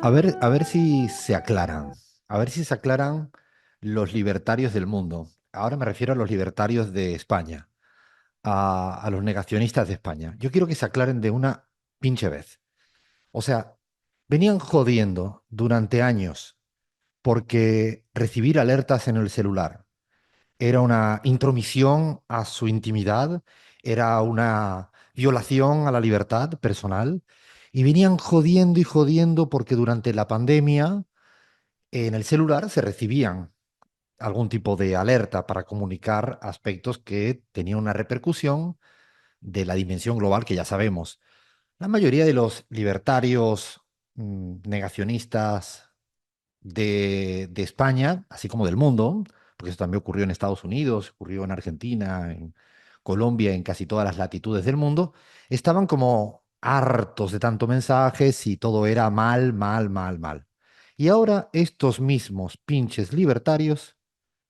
A ver si se aclaran. A ver si se aclaran los libertarios del mundo. Ahora me refiero a los libertarios de España, a los negacionistas de España. Yo quiero que se aclaren de una pinche vez. O sea, venían jodiendo durante años porque recibir alertas en el celular era una intromisión a su intimidad, era una violación a la libertad personal. Y venían jodiendo y jodiendo porque durante la pandemia en el celular se recibían algún tipo de alerta para comunicar aspectos que tenían una repercusión de la dimensión global que ya sabemos. La mayoría de los libertarios negacionistas de España, así como del mundo, porque eso también ocurrió en Estados Unidos, ocurrió en Argentina, en Colombia, en casi todas las latitudes del mundo, estaban como hartos de tanto mensajes y todo era mal, mal, mal, mal. Y ahora estos mismos pinches libertarios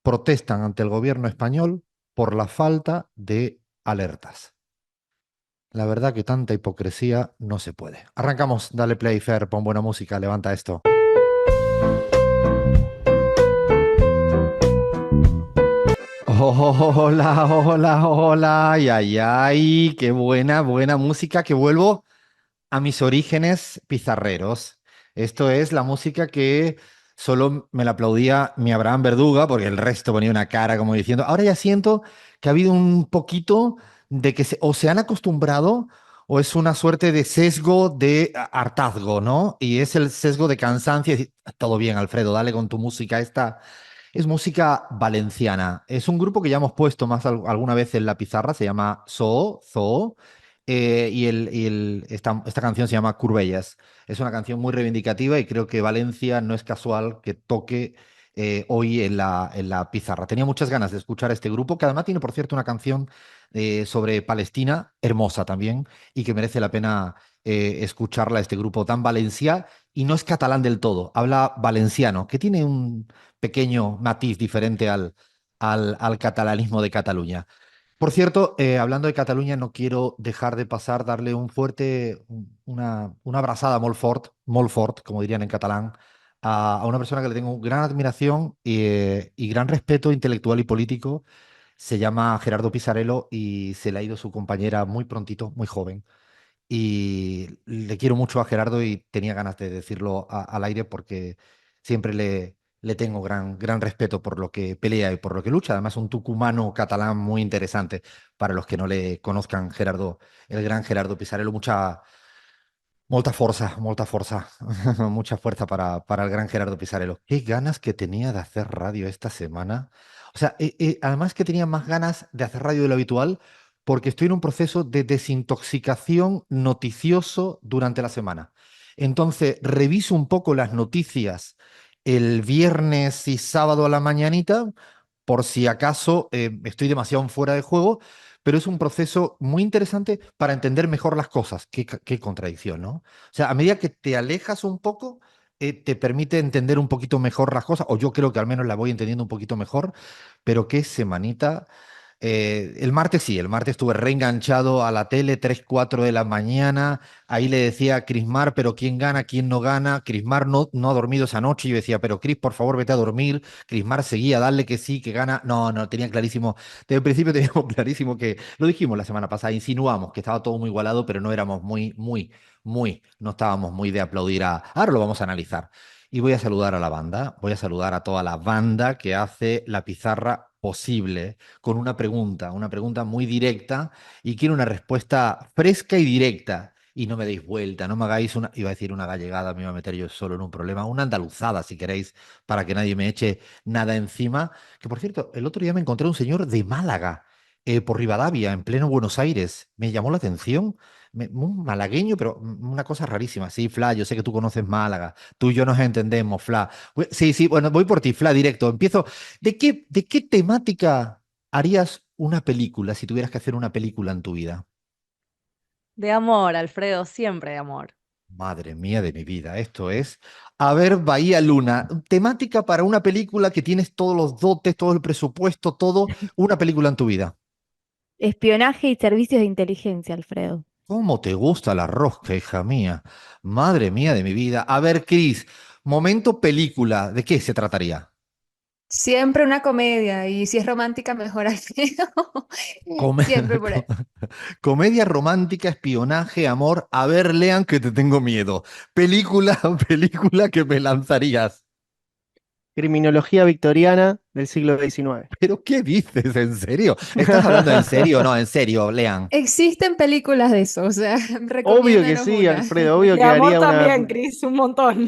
protestan ante el gobierno español por la falta de alertas. La verdad que tanta hipocresía no se puede. Arrancamos, dale play, Fer, pon buena música, levanta esto. Hola, hola, hola, ay, ay, ay, qué buena, buena música, que vuelvo a mis orígenes pizarreros. Esto es la música que solo me la aplaudía mi Abraham Verduga, porque el resto ponía una cara como diciendo, ahora ya siento que ha habido un poquito de que o se han acostumbrado o es una suerte de sesgo de hartazgo, ¿no? Y es el sesgo de cansancio. Y decir, todo bien, Alfredo, dale con tu música esta. Es música valenciana. Es un grupo que ya hemos puesto más alguna vez en la pizarra, se llama Zoo. Esta canción se llama Curvellas. Es una canción muy reivindicativa y creo que Valencia no es casual que toque hoy en la pizarra. Tenía muchas ganas de escuchar a este grupo, que además tiene, por cierto, una canción sobre Palestina, hermosa también, y que merece la pena escucharla, este grupo tan valencià, y no es catalán del todo, habla valenciano, que tiene un pequeño matiz diferente al catalanismo de Cataluña. Por cierto, hablando de Cataluña, no quiero dejar de pasar, darle un fuerte, una abrazada molt fort, como dirían en catalán, a una persona que le tengo gran admiración y gran respeto intelectual y político. Se llama Gerardo Pisarello y se le ha ido su compañera muy prontito, muy joven. Y le quiero mucho a Gerardo y tenía ganas de decirlo al aire porque siempre le tengo gran respeto por lo que pelea y por lo que lucha. Además, un tucumano catalán muy interesante para los que no le conozcan, Gerardo, el gran Gerardo Pisarello. Molta forza, mucha fuerza para el gran Gerardo Pisarello. Qué ganas que tenía de hacer radio esta semana. O sea, además que tenía más ganas de hacer radio de lo habitual porque estoy en un proceso de desintoxicación noticioso durante la semana. Entonces, reviso un poco las noticias el viernes y sábado a la mañanita por si acaso estoy demasiado fuera de juego, pero es un proceso muy interesante para entender mejor las cosas. Qué contradicción, ¿no? O sea, a medida que te alejas un poco, te permite entender un poquito mejor las cosas, o yo creo que al menos la voy entendiendo un poquito mejor, pero qué semanita. El martes sí, el martes estuve reenganchado a la tele, 3 4 de la mañana. Ahí le decía a Crismar, pero ¿quién gana, quién no gana? Crismar no ha dormido esa noche. Y yo decía, pero Cris, por favor, vete a dormir. Crismar seguía, dale que sí, que gana. No, tenía clarísimo. Desde el principio teníamos clarísimo que, lo dijimos la semana pasada, insinuamos que estaba todo muy igualado, pero no éramos no estábamos muy de aplaudir a. Ahora lo vamos a analizar. Y voy a saludar a la banda, voy a saludar a toda la banda que hace la pizarra posible con una pregunta muy directa y quiero una respuesta fresca y directa. Y no me deis vuelta, no me hagáis una, iba a decir una gallegada, me iba a meter yo solo en un problema, una andaluzada si queréis, para que nadie me eche nada encima. Que por cierto, el otro día me encontré un señor de Málaga, por Rivadavia, en pleno Buenos Aires. Me llamó la atención, un malagueño, pero una cosa rarísima. Sí, Fla, yo sé que tú conoces Málaga, tú y yo nos entendemos, Fla. Sí, sí, bueno, voy por ti, Fla, directo. Empiezo. De qué temática harías una película si tuvieras que hacer una película en tu vida? De amor, Alfredo, siempre de amor. Madre mía de mi vida, esto es. A ver, Bahía Luna, temática para una película que tienes todos los dotes, todo el presupuesto, todo, una película en tu vida. Espionaje y servicios de inteligencia, Alfredo. ¿Cómo te gusta la rosca, hija mía? Madre mía de mi vida. A ver, Cris, momento película. ¿De qué se trataría? Siempre una comedia y si es romántica, mejor al feo. Come- Siempre por ahí. Comedia romántica, espionaje, amor. A ver, lean que te tengo miedo. Película, película que me lanzarías. Criminología victoriana del siglo XIX. ¿Pero qué dices? ¿En serio? ¿Estás hablando en serio? No, en serio, lean. Existen películas de eso, o sea, Obvio que recomiéndanos sí, una. Alfredo, obvio De que amor haría una... también, Cris, un montón.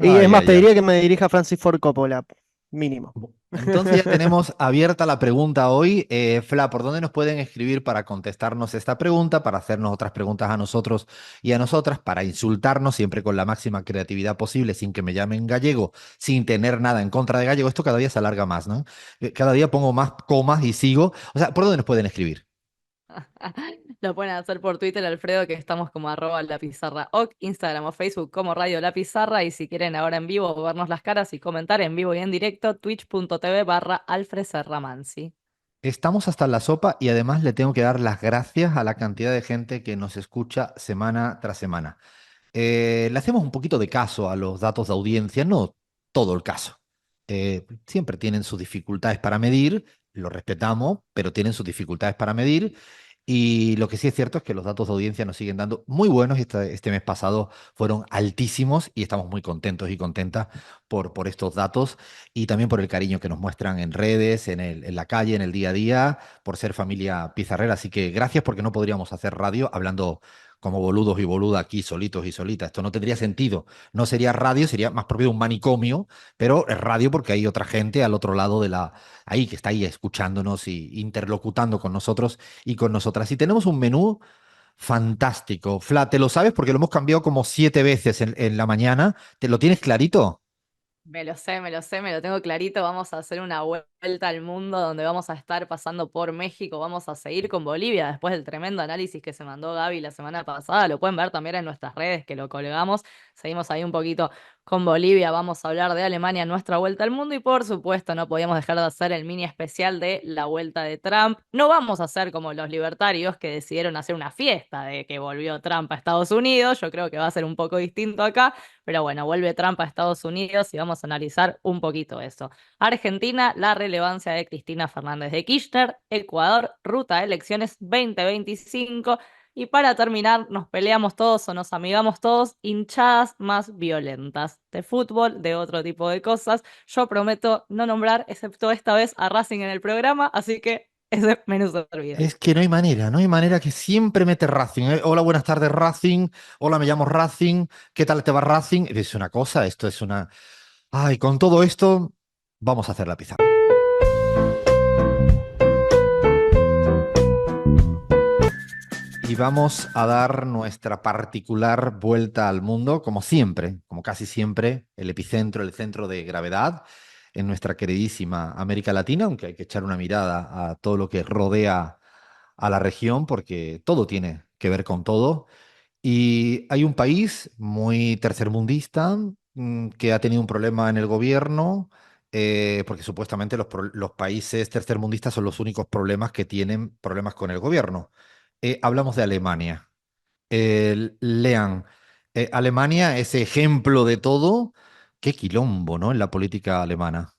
Y es Ay, más, ay, ay. pediría que me dirija Francis Ford Coppola, mínimo. Entonces ya tenemos abierta la pregunta hoy. Fla, ¿por dónde nos pueden escribir para contestarnos esta pregunta, para hacernos otras preguntas a nosotros y a nosotras, para insultarnos siempre con la máxima creatividad posible, sin que me llamen gallego, sin tener nada en contra de gallego? Esto cada día se alarga más, ¿no? Cada día pongo más comas y sigo. O sea, ¿por dónde nos pueden escribir? Lo pueden hacer por Twitter, Alfredo, que estamos como @lapizarra, Instagram o Facebook como Radio La Pizarra, y si quieren ahora en vivo vernos las caras y comentar en vivo y en directo, twitch.tv/Alfred Serramansi. Estamos hasta en la sopa y además le tengo que dar las gracias a la cantidad de gente que nos escucha semana tras semana. Le hacemos un poquito de caso a los datos de audiencia, no todo el caso. Siempre tienen sus dificultades para medir, lo respetamos, pero tienen sus dificultades para medir. Y lo que sí es cierto es que los datos de audiencia nos siguen dando muy buenos. Este mes pasado fueron altísimos y estamos muy contentos y contentas por estos datos y también por el cariño que nos muestran en redes, en la calle, en el día a día, por ser familia pizarrera. Así que gracias porque no podríamos hacer radio hablando como boludos y boludas aquí solitos y solitas. Esto no tendría sentido. No sería radio, sería más propio de un manicomio, pero es radio porque hay otra gente al otro lado de ahí que está ahí escuchándonos y interlocutando con nosotros y con nosotras. Y tenemos un menú fantástico. Fla, ¿te lo sabes? Porque lo hemos cambiado como 7 veces en la mañana. ¿Te lo tienes clarito? Me lo sé, me lo sé, me lo tengo clarito. Vamos a hacer una vuelta al mundo donde vamos a estar pasando por México. Vamos a seguir con Bolivia después del tremendo análisis que se mandó Gaby la semana pasada. Lo pueden ver también en nuestras redes que lo colgamos. Seguimos ahí un poquito con Bolivia. Vamos a hablar de Alemania en nuestra vuelta al mundo. Y por supuesto, no podíamos dejar de hacer el mini especial de la vuelta de Trump. No vamos a hacer como los libertarios que decidieron hacer una fiesta de que volvió Trump a Estados Unidos. Yo creo que va a ser un poco distinto acá. Pero bueno, vuelve Trump a Estados Unidos y vamos a analizar un poquito eso. Argentina, la relevancia de Cristina Fernández de Kirchner. Ecuador, ruta de elecciones 2025. Y para terminar, nos peleamos todos o nos amigamos todos, hinchadas más violentas de fútbol, de otro tipo de cosas. Yo prometo no nombrar, excepto esta vez, a Racing en el programa, así que ese menú servido. Es que no hay manera que siempre mete Racing. ¿Eh? Hola, buenas tardes, Racing. Hola, me llamo Racing. ¿Qué tal te va Racing? Es una cosa, esto es una... Ay, con todo esto, vamos a hacer la pizarra. Y vamos a dar nuestra particular vuelta al mundo, como siempre, como casi siempre, el epicentro, el centro de gravedad en nuestra queridísima América Latina, aunque hay que echar una mirada a todo lo que rodea a la región, porque todo tiene que ver con todo. Y hay un país muy tercermundista que ha tenido un problema en el gobierno, porque supuestamente los países tercermundistas son los únicos problemas que tienen problemas con el gobierno. Hablamos de Alemania. Lean, Alemania, ese ejemplo de todo, qué quilombo, ¿no? En la política alemana.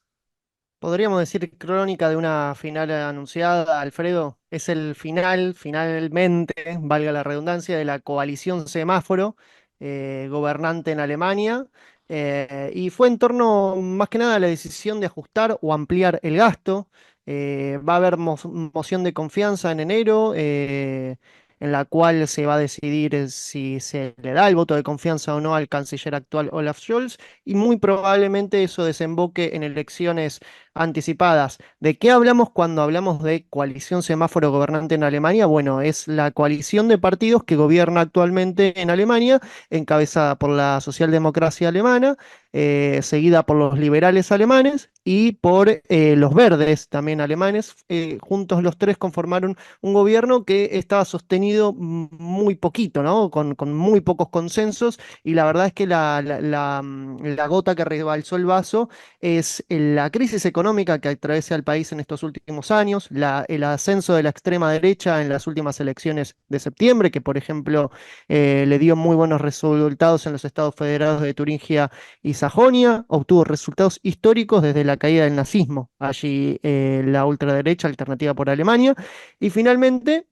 Podríamos decir crónica de una final anunciada, Alfredo. Es el final, finalmente, valga la redundancia, de la coalición semáforo gobernante en Alemania. Y fue en torno más que nada a la decisión de ajustar o ampliar el gasto. Va a haber moción de confianza en enero, en la cual se va a decidir si se le da el voto de confianza o no al canciller actual Olaf Scholz. Y muy probablemente eso desemboque en elecciones anticipadas. ¿De qué hablamos cuando hablamos de coalición semáforo gobernante en Alemania? Bueno, es la coalición de partidos que gobierna actualmente en Alemania, encabezada por la socialdemocracia alemana, seguida por los liberales alemanes y por los verdes también alemanes. Juntos los tres conformaron un gobierno que estaba sostenido muy poquito, ¿no? Con muy pocos consensos, y la verdad es que la gota que rebalsó el vaso es la crisis económica económica que atraviesa el país en estos últimos años, el ascenso de la extrema derecha en las últimas elecciones de septiembre, que por ejemplo le dio muy buenos resultados en los estados federados de Turingia y Sajonia, obtuvo resultados históricos desde la caída del nazismo, allí la ultraderecha alternativa por Alemania, y finalmente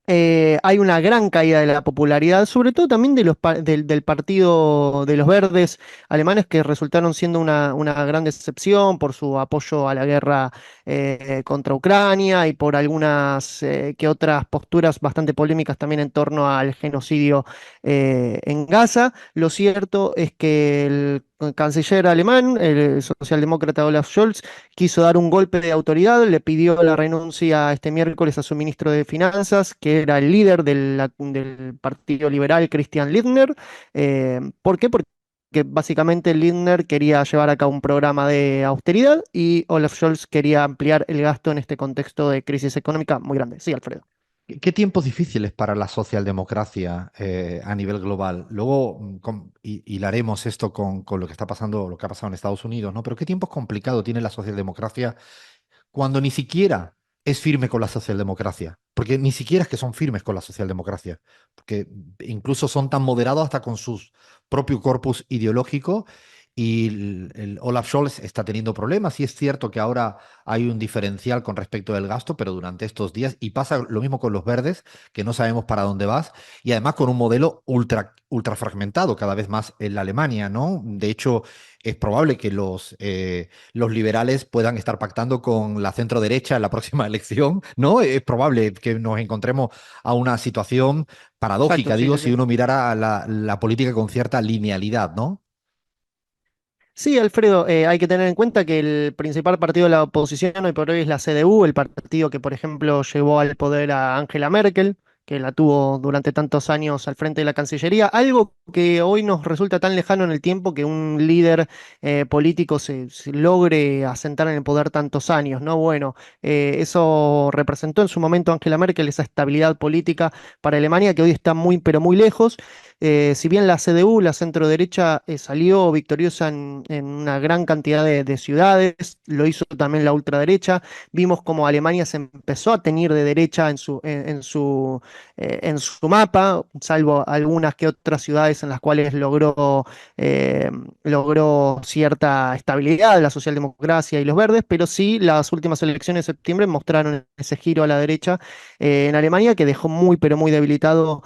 hay una gran caída de la popularidad, sobre todo también del partido de los verdes alemanes, que resultaron siendo una gran decepción por su apoyo a la guerra contra Ucrania y por algunas que otras posturas bastante polémicas también en torno al genocidio en Gaza. Lo cierto es que el canciller alemán, el socialdemócrata Olaf Scholz, quiso dar un golpe de autoridad, le pidió la renuncia este miércoles a su ministro de Finanzas, que era el líder del Partido Liberal, Christian Lindner. ¿Por qué? Porque básicamente Lindner quería llevar a cabo un programa de austeridad y Olaf Scholz quería ampliar el gasto en este contexto de crisis económica muy grande. Sí, Alfredo. ¿Qué tiempos difíciles para la socialdemocracia a nivel global? Luego hilaremos esto con lo que está pasando, lo que ha pasado en Estados Unidos, ¿no? Pero ¿qué tiempos complicados tiene la socialdemocracia cuando ni siquiera es firme con la socialdemocracia? Porque ni siquiera es que son firmes con la socialdemocracia, porque incluso son tan moderados hasta con su propio corpus ideológico. Y el Olaf Scholz está teniendo problemas. Y es cierto que ahora hay un diferencial con respecto del gasto, pero durante estos días, y pasa lo mismo con los verdes, que no sabemos para dónde vas, y además con un modelo ultra fragmentado cada vez más en la Alemania, ¿no? De hecho, es probable que los liberales puedan estar pactando con la centro derecha en la próxima elección, ¿no? Es probable que nos encontremos a una situación Exacto, paradójica, sí, digo, sí, si sí. uno mirara la política con cierta linealidad, ¿no? Sí, Alfredo, hay que tener en cuenta que el principal partido de la oposición hoy por hoy es la CDU, el partido que, por ejemplo, llevó al poder a Angela Merkel, que la tuvo durante tantos años al frente de la Cancillería, algo que hoy nos resulta tan lejano en el tiempo que un líder político se logre asentar en el poder tantos años, ¿no? Bueno, eso representó en su momento Angela Merkel, esa estabilidad política para Alemania que hoy está muy, pero muy lejos. Si bien la CDU, la centroderecha, salió victoriosa en una gran cantidad de ciudades, lo hizo también la ultraderecha. Vimos como Alemania se empezó a teñir de derecha en su mapa, salvo algunas que otras ciudades en las cuales logró cierta estabilidad la socialdemocracia y los verdes, pero sí las últimas elecciones de septiembre mostraron ese giro a la derecha en Alemania que dejó muy, pero muy debilitado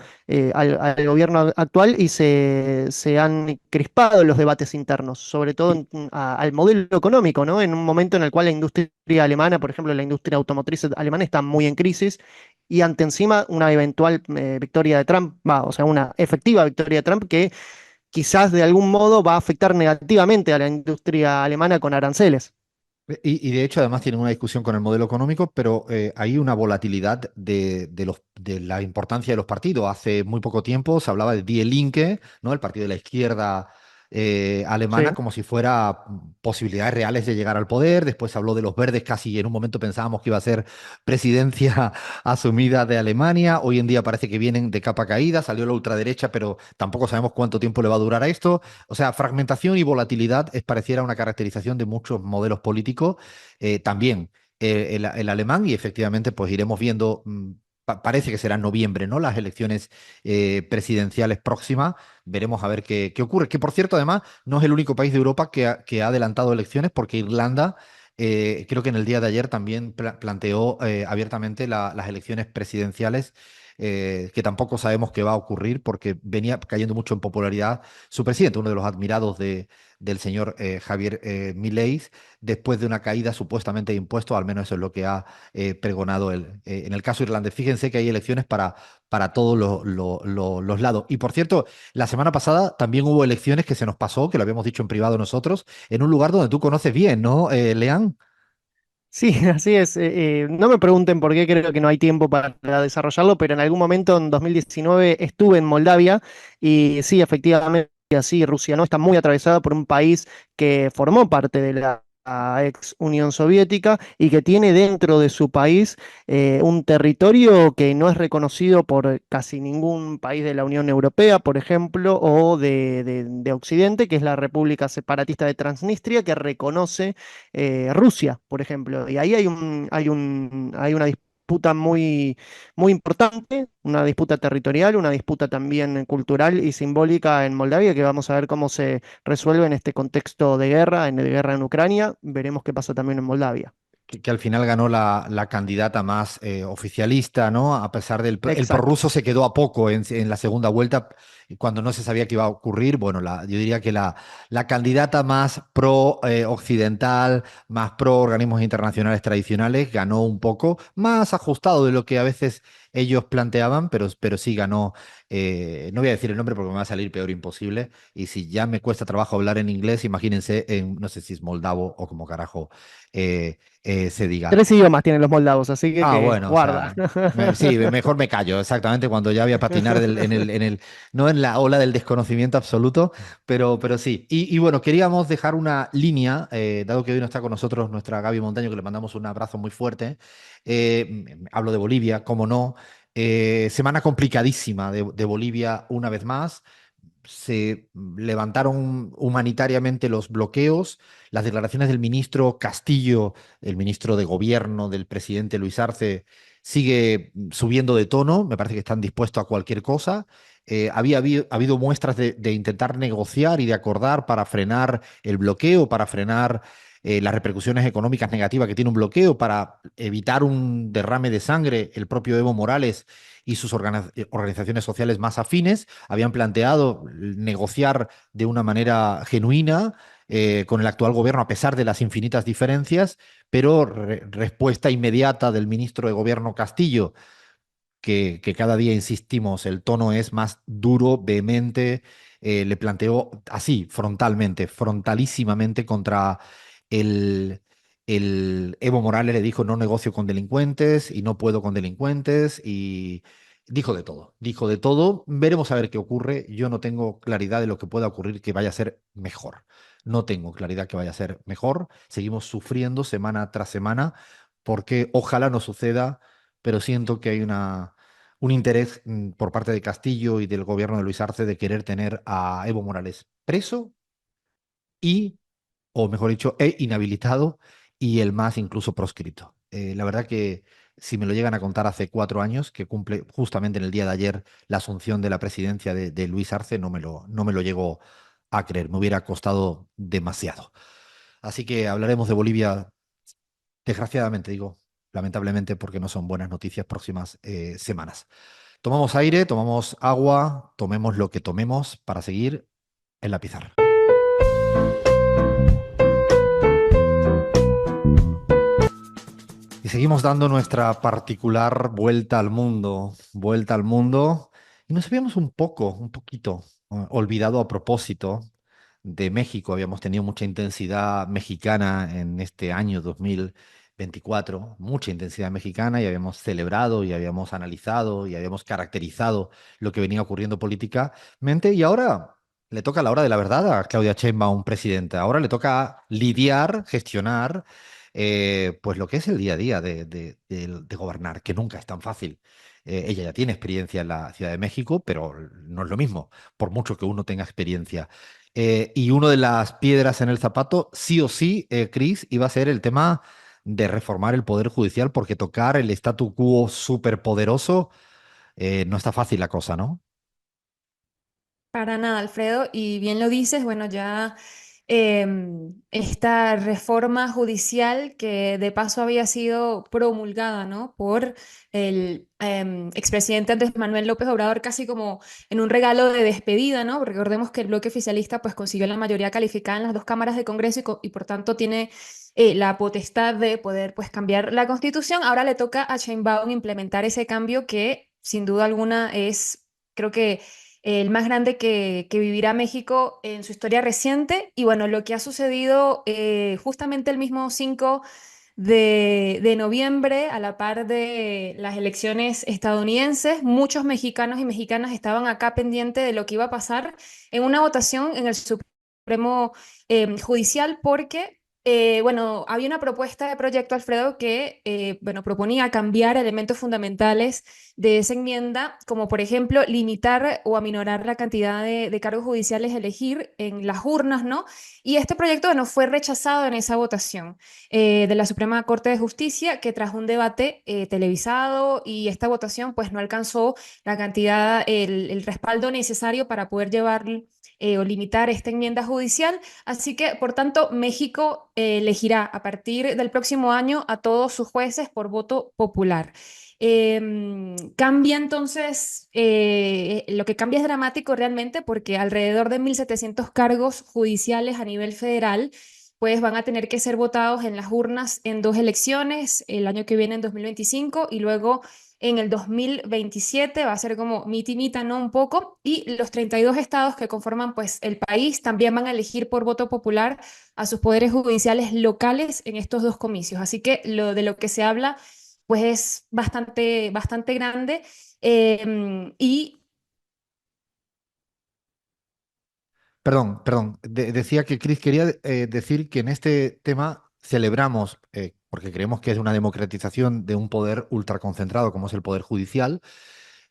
al gobierno actual y se han crispado los debates internos, sobre todo al modelo económico, ¿no? En un momento en el cual la industria alemana, por ejemplo, la industria automotriz alemana está muy en crisis y ante encima una eventual victoria de Trump, o sea, una efectiva victoria de Trump que quizás de algún modo va a afectar negativamente a la industria alemana con aranceles. Y de hecho, además tienen una discusión con el modelo económico, pero hay una volatilidad de la importancia de los partidos. Hace muy poco tiempo se hablaba de Die Linke, ¿no? El partido de la izquierda alemana, Sí. como si fuera posibilidades reales de llegar al poder. Después se habló de los verdes, casi en un momento pensábamos que iba a ser presidencia asumida de Alemania. Hoy en día parece que vienen de capa caída. Salió la ultraderecha, pero tampoco sabemos cuánto tiempo le va a durar a esto. O sea, fragmentación y volatilidad es pareciera una caracterización de muchos modelos políticos, también el alemán, y efectivamente pues iremos viendo, parece que será en noviembre, ¿no? Las elecciones presidenciales próximas, veremos a ver qué ocurre. Que por cierto, además, no es el único país de Europa que ha adelantado elecciones, porque Irlanda, creo que en el día de ayer también planteó abiertamente las elecciones presidenciales, que tampoco sabemos qué va a ocurrir porque venía cayendo mucho en popularidad su presidente, uno de los admirados del señor Javier Milei, después de una caída supuestamente de impuestos, al menos eso es lo que ha pregonado él. En el caso irlandés, fíjense que hay elecciones para todos los lados. Y por cierto, la semana pasada también hubo elecciones que se nos pasó, que lo habíamos dicho en privado nosotros, en un lugar donde tú conoces bien, ¿no, Leán? Sí, así es. No me pregunten por qué, creo que no hay tiempo para desarrollarlo, pero en algún momento en 2019 estuve en Moldavia y sí, efectivamente, así Rusia no está muy atravesada por un país que formó parte de la ex Unión Soviética y que tiene dentro de su país un territorio que no es reconocido por casi ningún país de la Unión Europea, por ejemplo, o de Occidente, que es la República Separatista de Transnistria, que reconoce Rusia, por ejemplo. Y ahí hay una disputa muy importante, una disputa territorial, una disputa también cultural y simbólica en Moldavia, que vamos a ver cómo se resuelve en este contexto de guerra, de guerra en Ucrania. Veremos qué pasa también en Moldavia. Que al final ganó la candidata más oficialista, ¿no? A pesar el Exacto. prorruso se quedó a poco en la segunda vuelta, cuando no se sabía qué iba a ocurrir. Bueno, yo diría que la candidata más pro occidental, más pro organismos internacionales tradicionales, ganó un poco, más ajustado de lo que a veces ellos planteaban, pero sí ganó. No voy a decir el nombre porque me va a salir peor imposible. Y si ya me cuesta trabajo hablar en inglés, imagínense no sé si es moldavo o como carajo se diga. 3 idiomas tienen los moldavos, así Ah, que bueno, o guarda. sea, sí, mejor me callo, exactamente, cuando ya voy a patinar no en la ola del desconocimiento absoluto, pero sí. Y bueno, queríamos dejar una línea, dado que hoy no está con nosotros nuestra Gaby Montaño, que le mandamos un abrazo muy fuerte. Hablo de Bolivia, cómo no. Semana complicadísima de Bolivia una vez más. Se levantaron humanitariamente los bloqueos, las declaraciones del ministro Castillo, el ministro de Gobierno del presidente Luis Arce, sigue subiendo de tono, me parece que están dispuestos a cualquier cosa. Ha habido muestras de intentar negociar y de acordar para frenar el bloqueo, para frenar las repercusiones económicas negativas que tiene un bloqueo, para evitar un derrame de sangre. El propio Evo Morales y sus organizaciones sociales más afines habían planteado negociar de una manera genuina con el actual gobierno, a pesar de las infinitas diferencias, pero respuesta inmediata del ministro de Gobierno Castillo, que cada día insistimos, el tono es más duro, vehemente, le planteó así, frontalmente, frontalísimamente contra el, el Evo Morales, le dijo no negocio con delincuentes y no puedo con delincuentes y dijo de todo. Veremos a ver qué ocurre. Yo no tengo claridad de lo que pueda ocurrir que vaya a ser mejor. No tengo claridad que vaya a ser mejor. Seguimos sufriendo semana tras semana porque ojalá no suceda, pero siento que hay un interés por parte de Castillo y del gobierno de Luis Arce de querer tener a Evo Morales preso y, o mejor dicho, inhabilitado y el más incluso proscrito. La verdad que si me lo llegan a contar hace 4 años, que cumple justamente en el día de ayer la asunción de la presidencia de Luis Arce, no me lo llego a creer, me hubiera costado demasiado. Así que hablaremos de Bolivia, desgraciadamente digo, lamentablemente, porque no son buenas noticias próximas semanas. Tomamos aire, tomamos agua, tomemos lo que tomemos para seguir en la pizarra. Y seguimos dando nuestra particular vuelta al mundo, y nos habíamos un poquito, olvidado a propósito de México. Habíamos tenido mucha intensidad mexicana en este año 2024, mucha intensidad mexicana, y habíamos celebrado y habíamos analizado y habíamos caracterizado lo que venía ocurriendo políticamente, y ahora le toca la hora de la verdad a Claudia Sheinbaum, presidenta. Ahora le toca lidiar, gestionar pues lo que es el día a día de gobernar, que nunca es tan fácil. Ella ya tiene experiencia en la Ciudad de México, pero no es lo mismo, por mucho que uno tenga experiencia. Y una de las piedras en el zapato, sí o sí, Cris, iba a ser el tema de reformar el Poder Judicial, porque tocar el statu quo superpoderoso no está fácil la cosa, ¿no? Para nada, Alfredo, y bien lo dices, bueno, ya esta reforma judicial que de paso había sido promulgada, ¿no? Por el expresidente Andrés Manuel López Obrador, casi como en un regalo de despedida, ¿no? Porque recordemos que el bloque oficialista pues consiguió la mayoría calificada en las dos cámaras de Congreso y por tanto tiene la potestad de poder pues cambiar la Constitución. Ahora le toca a Sheinbaum implementar ese cambio que sin duda alguna es, creo que el más grande que vivirá México en su historia reciente. Y bueno, lo que ha sucedido justamente el mismo 5 de noviembre, a la par de las elecciones estadounidenses, muchos mexicanos y mexicanas estaban acá pendientes de lo que iba a pasar en una votación en el Supremo Judicial, porque Bueno, había una propuesta de proyecto, Alfredo, que bueno, proponía cambiar elementos fundamentales de esa enmienda, como por ejemplo limitar o aminorar la cantidad de cargos judiciales a elegir en las urnas, ¿no? Y este proyecto, bueno, fue rechazado en esa votación de la Suprema Corte de Justicia, que tras un debate televisado y esta votación, pues no alcanzó la cantidad, el respaldo necesario para poder llevar o limitar esta enmienda judicial. Así que, por tanto, México elegirá a partir del próximo año a todos sus jueces por voto popular. Cambia entonces, lo que cambia es dramático realmente porque alrededor de 1.700 cargos judiciales a nivel federal pues van a tener que ser votados en las urnas en dos elecciones, el año que viene en 2025 y luego en el 2027 va a ser como mita, ¿no? Un poco. Y los 32 estados que conforman pues el país también van a elegir por voto popular a sus poderes judiciales locales en estos dos comicios. Así que de lo que se habla pues es bastante grande. Y Perdón, decía que Chris quería decir que en este tema celebramos, porque creemos que es una democratización de un poder ultraconcentrado como es el poder judicial,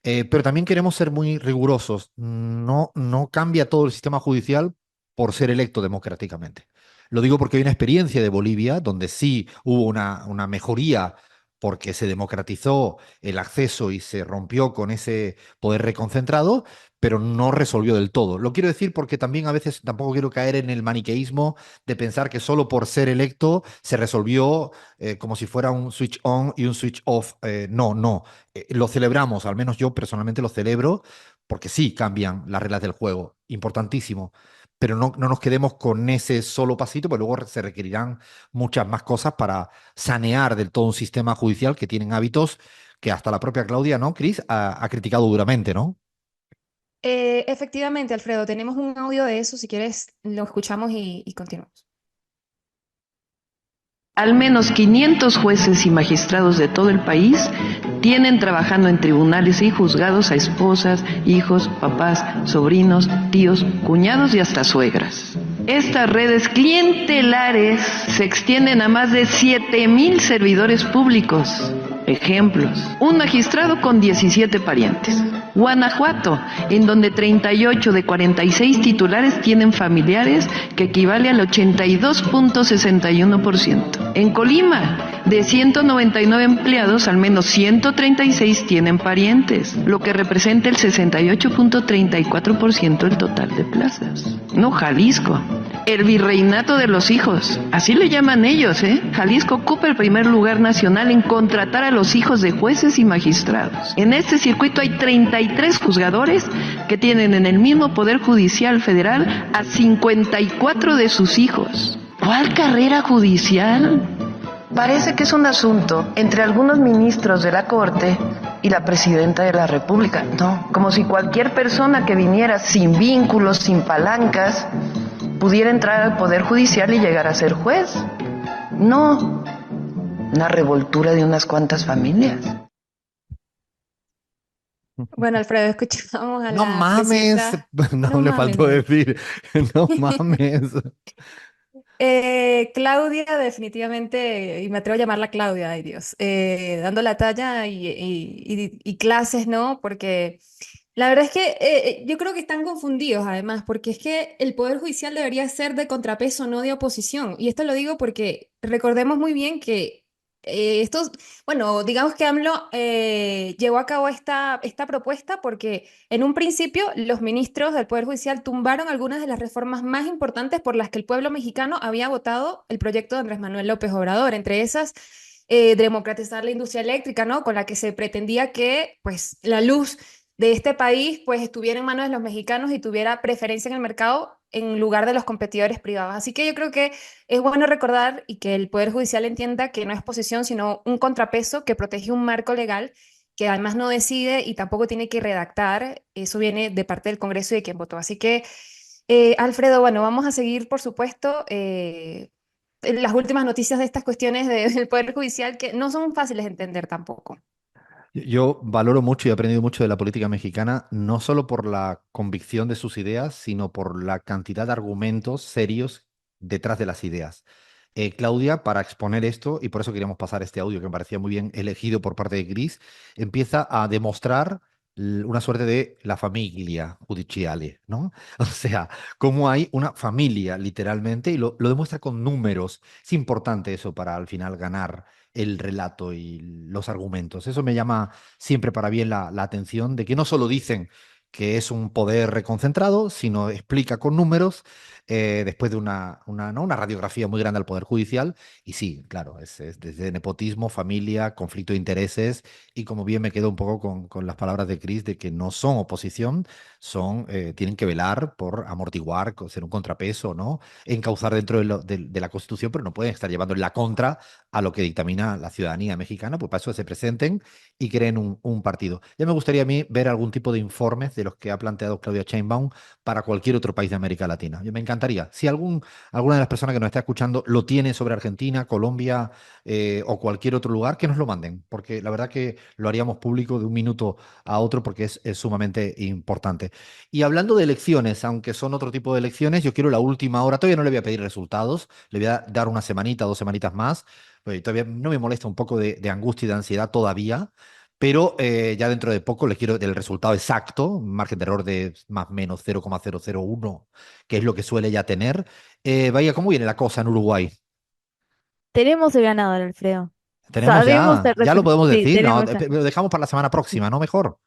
pero también queremos ser muy rigurosos. No cambia todo el sistema judicial por ser electo democráticamente. Lo digo porque hay una experiencia de Bolivia donde sí hubo una mejoría porque se democratizó el acceso y se rompió con ese poder reconcentrado, pero no resolvió del todo. Lo quiero decir porque también a veces tampoco quiero caer en el maniqueísmo de pensar que solo por ser electo se resolvió como si fuera un switch on y un switch off. No. Lo celebramos, al menos yo personalmente lo celebro, porque sí cambian las reglas del juego, importantísimo, pero no nos quedemos con ese solo pasito, porque luego se requerirán muchas más cosas para sanear del todo un sistema judicial que tienen hábitos que hasta la propia Claudia, ¿no, Cris? Ha criticado duramente, ¿no? efectivamente, Alfredo, tenemos un audio de eso, si quieres lo escuchamos y continuamos. Al menos 500 jueces y magistrados de todo el país tienen trabajando en tribunales y juzgados a esposas, hijos, papás, sobrinos, tíos, cuñados y hasta suegras. Estas redes clientelares se extienden a más de 7,000 servidores públicos. Ejemplos: un magistrado con 17 parientes. Guanajuato, en donde 38 de 46 titulares tienen familiares, que equivale al 82.61%. En Colima, de 199 empleados, al menos 136 tienen parientes, lo que representa el 68.34% del total de plazas. No, Jalisco, el virreinato de los hijos, así le llaman ellos, Jalisco ocupa el primer lugar nacional en contratar a los hijos de jueces y magistrados. En este circuito hay 33 juzgadores que tienen en el mismo Poder Judicial Federal a 54 de sus hijos. ¿Cuál carrera judicial? Parece que es un asunto entre algunos ministros de la Corte y la Presidenta de la República. No, como si cualquier persona que viniera sin vínculos, sin palancas, pudiera entrar al Poder Judicial y llegar a ser juez. No, una revoltura de unas cuantas familias. Bueno, Alfredo, escuchamos a No la mames, presidenta. no No le mames, faltó no. decir, no mames. Claudia, definitivamente, y me atrevo a llamarla Claudia, ay Dios, dando la talla y clases, ¿no? Porque la verdad es que yo creo que están confundidos además, porque es que el Poder Judicial debería ser de contrapeso, no de oposición. Y esto lo digo porque recordemos muy bien que estos, bueno, digamos que AMLO llevó a cabo esta propuesta porque en un principio los ministros del Poder Judicial tumbaron algunas de las reformas más importantes por las que el pueblo mexicano había votado el proyecto de Andrés Manuel López Obrador, entre esas democratizar la industria eléctrica, ¿no? Con la que se pretendía que pues la luz de este país pues estuviera en manos de los mexicanos y tuviera preferencia en el mercado en lugar de los competidores privados. Así que yo creo que es bueno recordar y que el Poder Judicial entienda que no es posición, sino un contrapeso que protege un marco legal que además no decide y tampoco tiene que redactar. Eso viene de parte del Congreso y de quien votó. Así que, Alfredo, bueno, vamos a seguir, por supuesto, las últimas noticias de estas cuestiones del Poder Judicial que no son fáciles de entender tampoco. Yo valoro mucho y he aprendido mucho de la política mexicana, no solo por la convicción de sus ideas, sino por la cantidad de argumentos serios detrás de las ideas. Claudia, para exponer esto, y por eso queríamos pasar este audio que me parecía muy bien elegido por parte de Chris, empieza a demostrar una suerte de la familia judiciale, ¿no? O sea, cómo hay una familia literalmente y lo demuestra con números. Es importante eso para al final ganar el relato y los argumentos. Eso me llama siempre para bien la atención de que no solo dicen que es un poder reconcentrado, sino explica con números después de ¿no? una radiografía muy grande al Poder Judicial. Y sí, claro, es desde nepotismo, familia, conflicto de intereses, y como bien me quedo un poco con las palabras de Chris, de que no son oposición, tienen que velar por amortiguar, ser un contrapeso, ¿no? Encauzar dentro de la Constitución, pero no pueden estar llevando en la contra a lo que dictamina la ciudadanía mexicana, pues para eso se presenten y creen un partido. Ya me gustaría a mí ver algún tipo de informes de los que ha planteado Claudia Sheinbaum para cualquier otro país de América Latina. Yo me encantaría. Si alguna de las personas que nos está escuchando lo tiene sobre Argentina, Colombia o cualquier otro lugar, que nos lo manden, porque la verdad que lo haríamos público de un minuto a otro porque es sumamente importante. Y hablando de elecciones, aunque son otro tipo de elecciones, yo quiero la última hora, todavía no le voy a pedir resultados, le voy a dar una semanita, 2 semanitas más, pues todavía no me molesta un poco de angustia y de ansiedad todavía, pero ya dentro de poco les quiero el resultado exacto, un margen de error de más o menos 0,001, que es lo que suele ya tener. Vaya, ¿cómo viene la cosa en Uruguay? Tenemos el ganador, Alfredo. Tenemos Sabemos ya, el ya lo resultado. podemos Sí, decir, ¿no? tenemos ya. Lo dejamos para la semana próxima, ¿no? Mejor.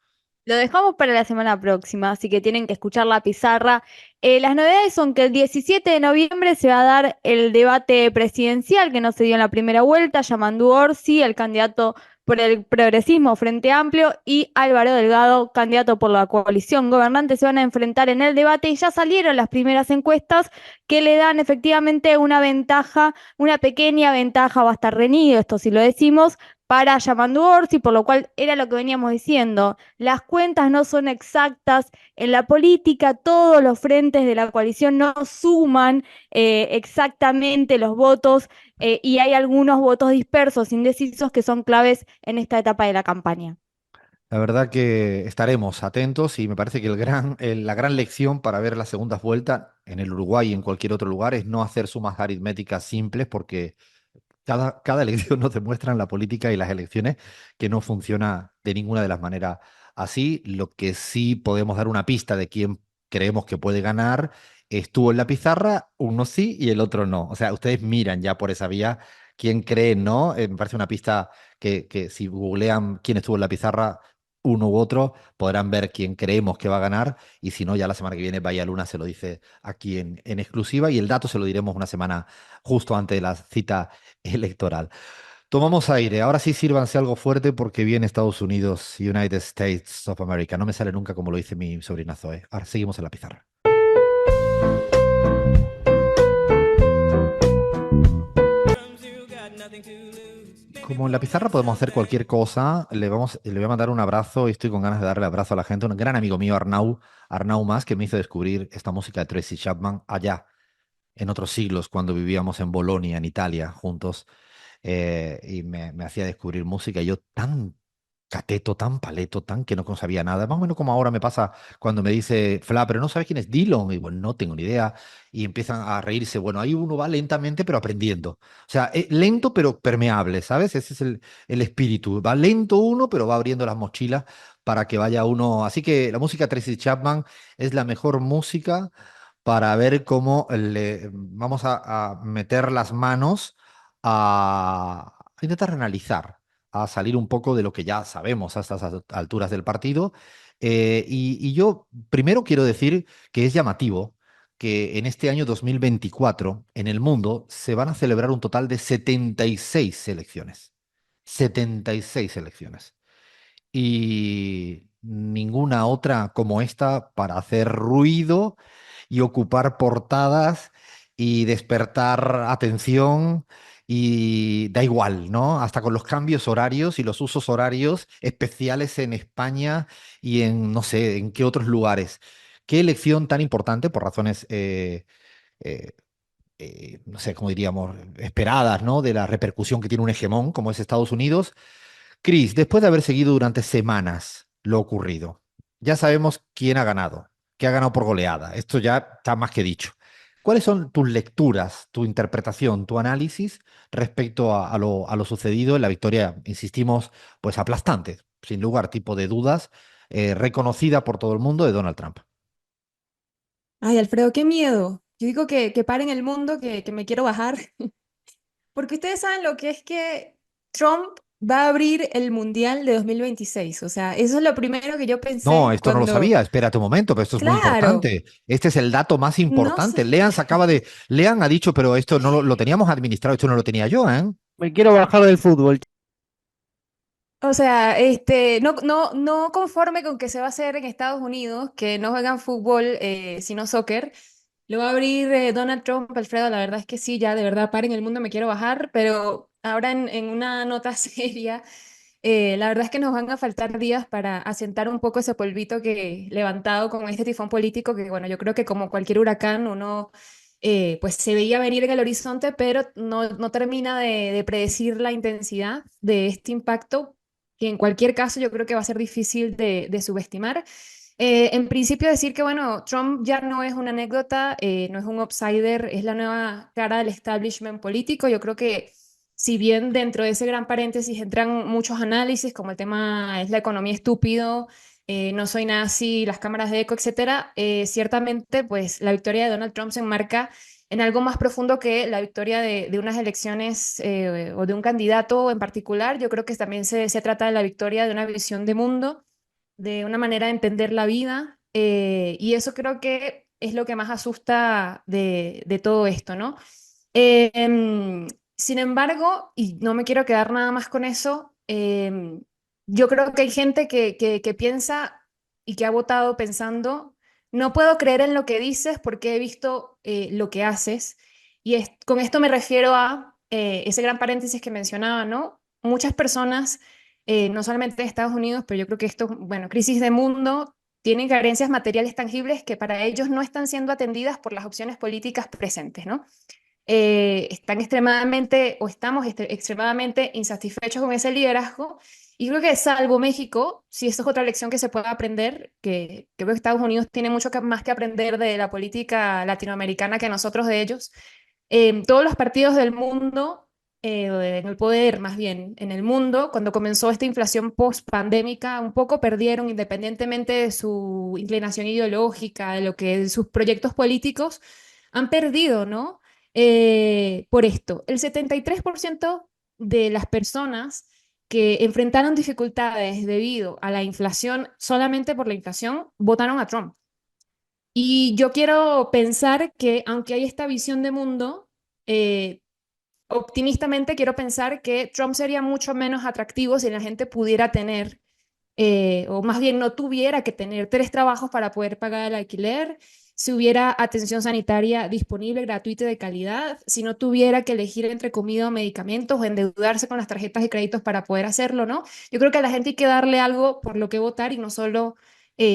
Lo dejamos para la semana próxima, así que tienen que escuchar la pizarra. Las novedades son que el 17 de noviembre se va a dar el debate presidencial que no se dio en la primera vuelta. Yamandu Orsi, el candidato por el progresismo Frente Amplio, y Álvaro Delgado, candidato por la coalición gobernante, se van a enfrentar en el debate y ya salieron las primeras encuestas que le dan efectivamente una ventaja, una pequeña ventaja, va a estar reñido, esto sí lo decimos, para Yamandu Orsi, por lo cual era lo que veníamos diciendo. Las cuentas no son exactas. En la política, todos los frentes de la coalición no suman exactamente los votos y hay algunos votos dispersos, indecisos, que son claves en esta etapa de la campaña. La verdad que estaremos atentos y me parece que la gran lección para ver las segundas vueltas en el Uruguay y en cualquier otro lugar es no hacer sumas aritméticas simples porque cada elección nos demuestra en la política y las elecciones que no funciona de ninguna de las maneras así. Lo que sí podemos dar una pista de quién creemos que puede ganar estuvo en la pizarra, uno sí y el otro no. O sea, ustedes miran ya por esa vía quién cree no. Me parece una pista que si googlean quién estuvo en la pizarra, uno u otro, podrán ver quién creemos que va a ganar y si no, ya la semana que viene Vaya Luna se lo dice aquí en exclusiva y el dato se lo diremos una semana justo antes de la cita electoral. Tomamos aire. Ahora sí sírvanse algo fuerte porque viene Estados Unidos, United States of America. No me sale nunca como lo dice mi sobrina Zoe. Ahora seguimos en la pizarra. Como en la pizarra podemos hacer cualquier cosa, le voy a mandar un abrazo y estoy con ganas de darle abrazo a la gente. Un gran amigo mío, Arnau Mas, que me hizo descubrir esta música de Tracy Chapman allá en otros siglos, cuando vivíamos en Bolonia, en Italia, juntos. Y me hacía descubrir música. Y yo tan cateto, tan paleto, tan que no sabía nada. Más o menos como ahora me pasa cuando me dice, Fla, pero no sabes quién es Dillon. Y bueno, no tengo ni idea. Y empiezan a reírse. Bueno, ahí uno va lentamente, pero aprendiendo. O sea, lento, pero permeable, ¿sabes? Ese es el espíritu. Va lento uno, pero va abriendo las mochilas para que vaya uno. Así que la música Tracy Chapman es la mejor música para ver cómo le vamos a meter las manos a intentar analizar, a salir un poco de lo que ya sabemos a estas alturas del partido. Y yo primero quiero decir que es llamativo que en este año 2024 en el mundo se van a celebrar un total de 76 elecciones. 76 elecciones y ninguna otra como esta para hacer ruido y ocupar portadas y despertar atención y da igual, ¿no? Hasta con los cambios horarios y los usos horarios especiales en España y en no sé, en qué otros lugares. Qué elección tan importante por razones, eh, no sé, cómo diríamos, esperadas, ¿no? De la repercusión que tiene un hegemón como es Estados Unidos. Chris, después de haber seguido durante semanas lo ocurrido, ya sabemos quién ha ganado, que ha ganado por goleada. Esto ya está más que dicho. ¿cuáles son tus lecturas, tu interpretación, tu análisis respecto a lo sucedido en la victoria, insistimos, pues aplastante, sin lugar tipo de dudas, reconocida por todo el mundo de Donald Trump? Ay, Alfredo, qué miedo. Yo digo que paren el mundo, que me quiero bajar. Porque ustedes saben lo que es que Trump va a abrir el Mundial de 2026. O sea, eso es lo primero que yo No, pensé esto no lo cuando... sabía. Espérate un momento, pero esto es muy Claro, importante. Este es el dato más no importante. sé. Lean ha dicho, pero esto no lo teníamos administrado, esto no lo tenía yo, ¿eh? Me quiero bajar del fútbol. O sea, no conforme con que se va a hacer en Estados Unidos, que no juegan fútbol, sino soccer, lo va a abrir Donald Trump, Alfredo. La verdad es que sí, ya de verdad, paren el mundo, me quiero bajar, pero ahora en una nota seria, la verdad es que nos van a faltar días para asentar un poco ese polvito que levantado con este tifón político, que bueno, yo creo que como cualquier huracán, uno pues se veía venir en el horizonte, pero no termina de predecir la intensidad de este impacto, que en cualquier caso yo creo que va a ser difícil de subestimar. En principio decir que, bueno, Trump ya no es una anécdota, no es un outsider, es la nueva cara del establishment político. Yo creo que si bien dentro de ese gran paréntesis entran muchos análisis, como el tema es la economía estúpido, no soy nazi, las cámaras de eco, etcétera, ciertamente pues la victoria de Donald Trump se enmarca en algo más profundo que la victoria de unas elecciones o de un candidato en particular. Yo creo que también se trata de la victoria de una visión de mundo, de una manera de entender la vida, y eso creo que es lo que más asusta de todo esto, ¿no? Eh, em, Sin embargo, y no me quiero quedar nada más con eso, yo creo que hay gente que piensa y que ha votado pensando, no puedo creer en lo que dices porque he visto lo que haces. Y con esto me refiero a ese gran paréntesis que mencionaba, ¿no? Muchas personas, no solamente en Estados Unidos, pero yo creo que esto, bueno, crisis de mundo, tienen carencias materiales tangibles que para ellos no están siendo atendidas por las opciones políticas presentes, ¿no? Están extremadamente o estamos extremadamente insatisfechos con ese liderazgo. Y creo que salvo México, si esa es otra lección que se puede aprender, que creo que Estados Unidos tiene mucho más que aprender de la política latinoamericana que nosotros de ellos. Todos los partidos del mundo, en el poder más bien, en el mundo, cuando comenzó esta inflación post-pandémica, un poco perdieron, independientemente de su inclinación ideológica, de lo que de sus proyectos políticos, han perdido, ¿no? Por esto, el 73% de las personas que enfrentaron dificultades debido a la inflación, solamente por la inflación, votaron a Trump. Y yo quiero pensar que aunque hay esta visión de mundo, eh, optimistamente quiero pensar que Trump sería mucho menos atractivo si la gente pudiera tener, o más bien no tuviera que tener 3 trabajos para poder pagar el alquiler, si hubiera atención sanitaria disponible, gratuita y de calidad, si no tuviera que elegir entre comida o medicamentos o endeudarse con las tarjetas de créditos para poder hacerlo, ¿no? Yo creo que a la gente hay que darle algo por lo que votar y no solo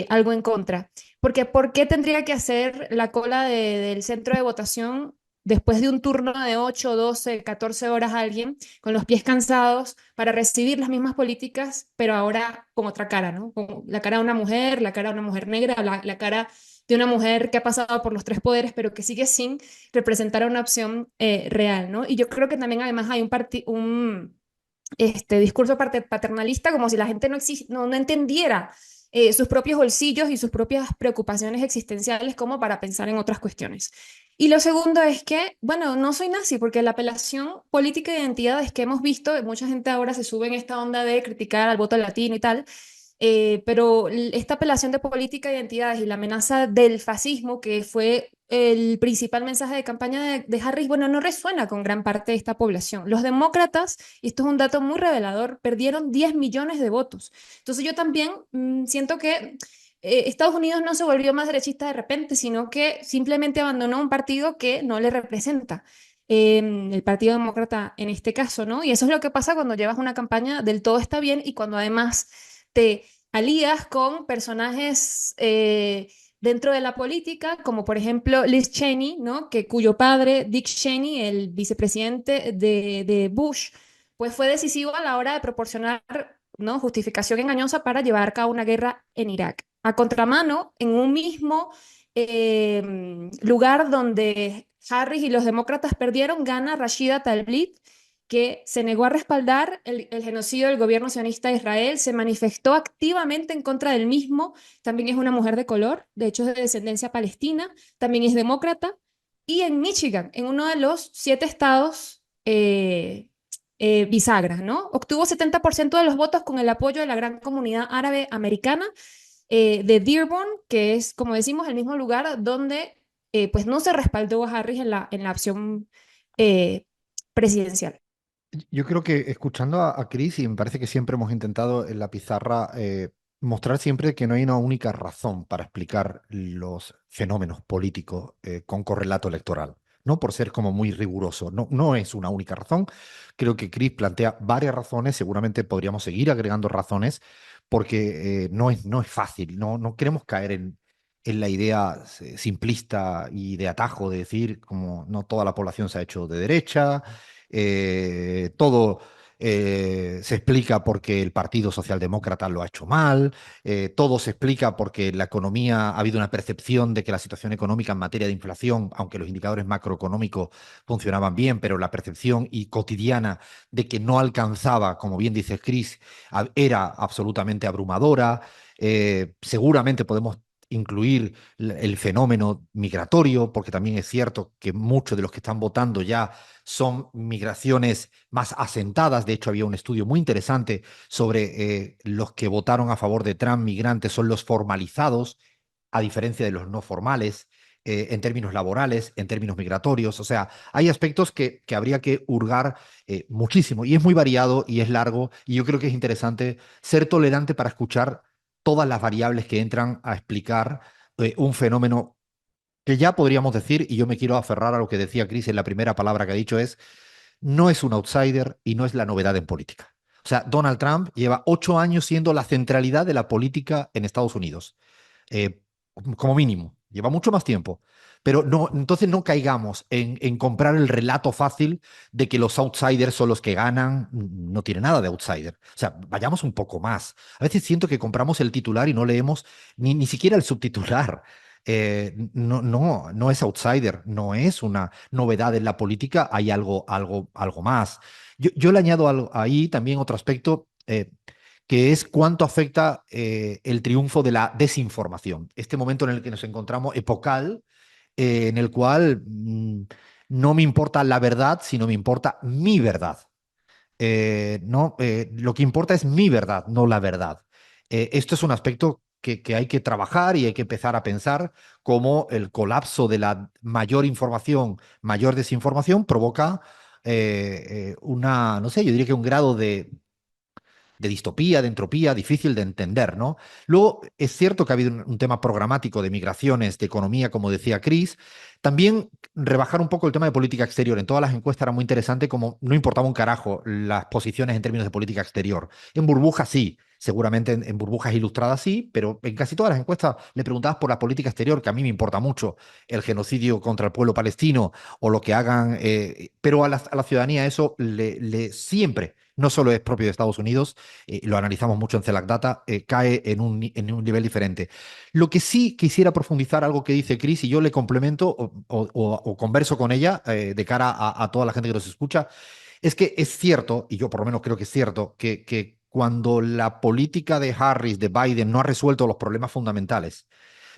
algo en contra. Porque ¿por qué tendría que hacer la cola del centro de votación después de un turno de 8, 12, 14 horas a alguien con los pies cansados para recibir las mismas políticas, pero ahora con otra cara, ¿no? Con la cara de una mujer, la cara de una mujer negra, la cara de una mujer que ha pasado por los 3 poderes, pero que sigue sin representar una opción real, ¿no? Y yo creo que también además hay un discurso paternalista, como si la gente no entendiera sus propios bolsillos y sus propias preocupaciones existenciales como para pensar en otras cuestiones. Y lo segundo es que, bueno, no soy nazi, porque la apelación política de identidades que hemos visto, mucha gente ahora se sube en esta onda de criticar al voto latino y tal, pero esta apelación de política de identidades y la amenaza del fascismo, que fue el principal mensaje de campaña de Harris, bueno, no resuena con gran parte de esta población. Los demócratas, y esto es un dato muy revelador, perdieron 10 millones de votos. Entonces yo también siento que Estados Unidos no se volvió más derechista de repente, sino que simplemente abandonó un partido que no le representa. El Partido Demócrata en este caso, ¿no? Y eso es lo que pasa cuando llevas una campaña del todo está bien y cuando además te alías con personajes dentro de la política, como por ejemplo Liz Cheney, ¿no? Cuyo padre, Dick Cheney, el vicepresidente de Bush, pues fue decisivo a la hora de proporcionar, ¿no?, justificación engañosa para llevar a cabo una guerra en Irak. A contramano, en un mismo lugar donde Harris y los demócratas perdieron, gana Rashida Tlaib, que se negó a respaldar el genocidio del gobierno sionista de Israel, se manifestó activamente en contra del mismo, también es una mujer de color, de hecho es de descendencia palestina, también es demócrata, y en Michigan, en uno de los 7 estados bisagras, ¿no? Obtuvo 70% de los votos con el apoyo de la gran comunidad árabe americana de Dearborn, que es, como decimos, el mismo lugar donde pues no se respaldó a Harris en la opción eh, presidencial. Yo creo que escuchando a Chris, y me parece que siempre hemos intentado en la pizarra mostrar siempre que no hay una única razón para explicar los fenómenos políticos con correlato electoral. No por ser como muy riguroso, no, no es una única razón. Creo que Chris plantea varias razones, seguramente podríamos seguir agregando razones, porque no es fácil, no queremos caer en la idea simplista y de atajo de decir como no toda la población se ha hecho de derecha, todo se explica porque el Partido Socialdemócrata lo ha hecho mal, todo se explica porque la economía, ha habido una percepción de que la situación económica en materia de inflación, aunque los indicadores macroeconómicos funcionaban bien, pero la percepción y cotidiana de que no alcanzaba, como bien dice Chris, era absolutamente abrumadora. Seguramente podemos incluir el fenómeno migratorio, porque también es cierto que muchos de los que están votando ya son migraciones más asentadas. De hecho, había un estudio muy interesante sobre los que votaron a favor de Trump, migrantes, son los formalizados, a diferencia de los no formales, en términos laborales, en términos migratorios. O sea, hay aspectos que habría que hurgar muchísimo, y es muy variado y es largo, y yo creo que es interesante ser tolerante para escuchar todas las variables que entran a explicar un fenómeno que ya podríamos decir, y yo me quiero aferrar a lo que decía Chris en la primera palabra que ha dicho, es, no es un outsider y no es la novedad en política. O sea, Donald Trump lleva 8 años siendo la centralidad de la política en Estados Unidos, eh, como mínimo, lleva mucho más tiempo. Pero no, entonces no caigamos en comprar el relato fácil de que los outsiders son los que ganan. No tiene nada de outsider. O sea, vayamos un poco más. A veces siento que compramos el titular y no leemos ni siquiera el subtitular. No es outsider, no es una novedad en la política, hay algo más. Yo le añado ahí también otro aspecto, que es cuánto afecta el triunfo de la desinformación. Este momento en el que nos encontramos epocal, en el cual no me importa la verdad, sino me importa mi verdad. No, lo que importa es mi verdad, no la verdad. Esto es un aspecto que hay que trabajar y hay que empezar a pensar cómo el colapso de la mayor información, mayor desinformación provoca no sé, yo diría que un grado de distopía, de entropía, difícil de entender, ¿no? Luego, es cierto que ha habido un tema programático de migraciones, de economía, como decía Chris. También rebajar un poco el tema de política exterior. En todas las encuestas era muy interesante, como no importaba un carajo las posiciones en términos de política exterior. En burbujas sí, seguramente en burbujas ilustradas sí, pero en casi todas las encuestas le preguntabas por la política exterior, que a mí me importa mucho, el genocidio contra el pueblo palestino o lo que hagan, pero a la ciudadanía eso le siempre, no solo es propio de Estados Unidos, lo analizamos mucho en CELAC Data, cae en un nivel diferente. Lo que sí quisiera profundizar, algo que dice Chris, y yo le complemento o converso con ella de cara a toda la gente que nos escucha, es que es cierto, y yo por lo menos creo que es cierto, que cuando la política de Harris, de Biden, no ha resuelto los problemas fundamentales,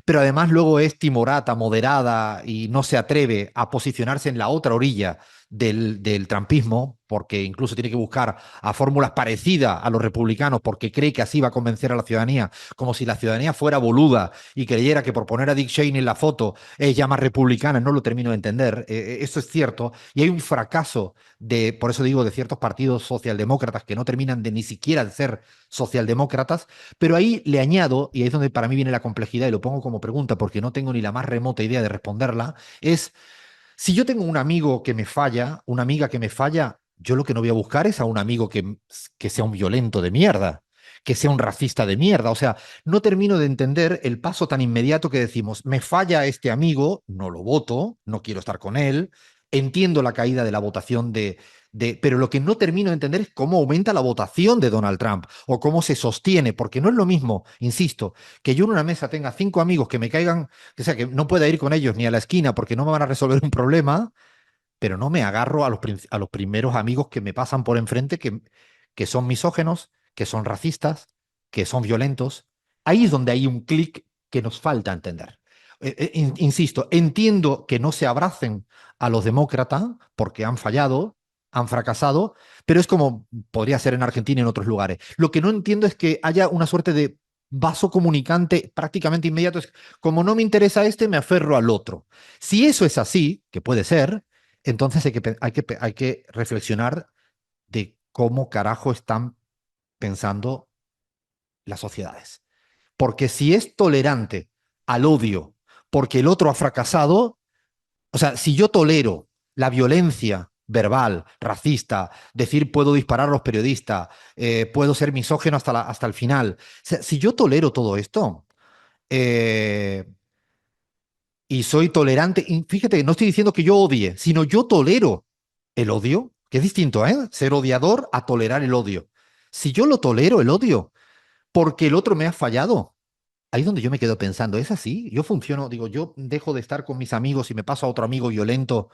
pero además luego es timorata, moderada y no se atreve a posicionarse en la otra orilla del trumpismo, porque incluso tiene que buscar a fórmulas parecidas a los republicanos, porque cree que así va a convencer a la ciudadanía, como si la ciudadanía fuera boluda y creyera que por poner a Dick Cheney en la foto es ya más republicana. No lo termino de entender. Eso es cierto. Y hay un fracaso por eso digo, de ciertos partidos socialdemócratas que no terminan de ni siquiera de ser socialdemócratas. Pero ahí le añado, y ahí es donde para mí viene la complejidad, y lo pongo como pregunta porque no tengo ni la más remota idea de responderla, es si yo tengo un amigo que me falla, una amiga que me falla, yo lo que no voy a buscar es a un amigo que sea un violento de mierda, que sea un racista de mierda. O sea, no termino de entender el paso tan inmediato que decimos, me falla este amigo, no lo voto, no quiero estar con él. Entiendo la caída de la votación Pero lo que no termino de entender es cómo aumenta la votación de Donald Trump o cómo se sostiene, porque no es lo mismo, insisto, que yo en una mesa tenga 5 amigos que me caigan, o sea, que no pueda ir con ellos ni a la esquina porque no me van a resolver un problema, pero no me agarro a los primeros amigos que me pasan por enfrente que son misógenos, que son racistas, que son violentos. Ahí es donde hay un clic que nos falta entender. Insisto, entiendo que no se abracen a los demócratas porque han fallado, han fracasado, pero es como podría ser en Argentina y en otros lugares. Lo que no entiendo es que haya una suerte de vaso comunicante prácticamente inmediato. Es como no me interesa este, me aferro al otro. Si eso es así, que puede ser, entonces hay que reflexionar de cómo carajo están pensando las sociedades. Porque si es tolerante al odio porque el otro ha fracasado, o sea, si yo tolero la violencia verbal, racista, decir puedo disparar a los periodistas, puedo ser misógeno hasta el final, o sea, si yo tolero todo esto, eh, y soy tolerante. Y fíjate, no estoy diciendo que yo odie, sino yo tolero el odio, que es distinto, ¿eh? Ser odiador a tolerar el odio. Si yo lo tolero, el odio, porque el otro me ha fallado, ahí es donde yo me quedo pensando, ¿es así? Yo funciono, digo, yo dejo de estar con mis amigos y me paso a otro amigo violento.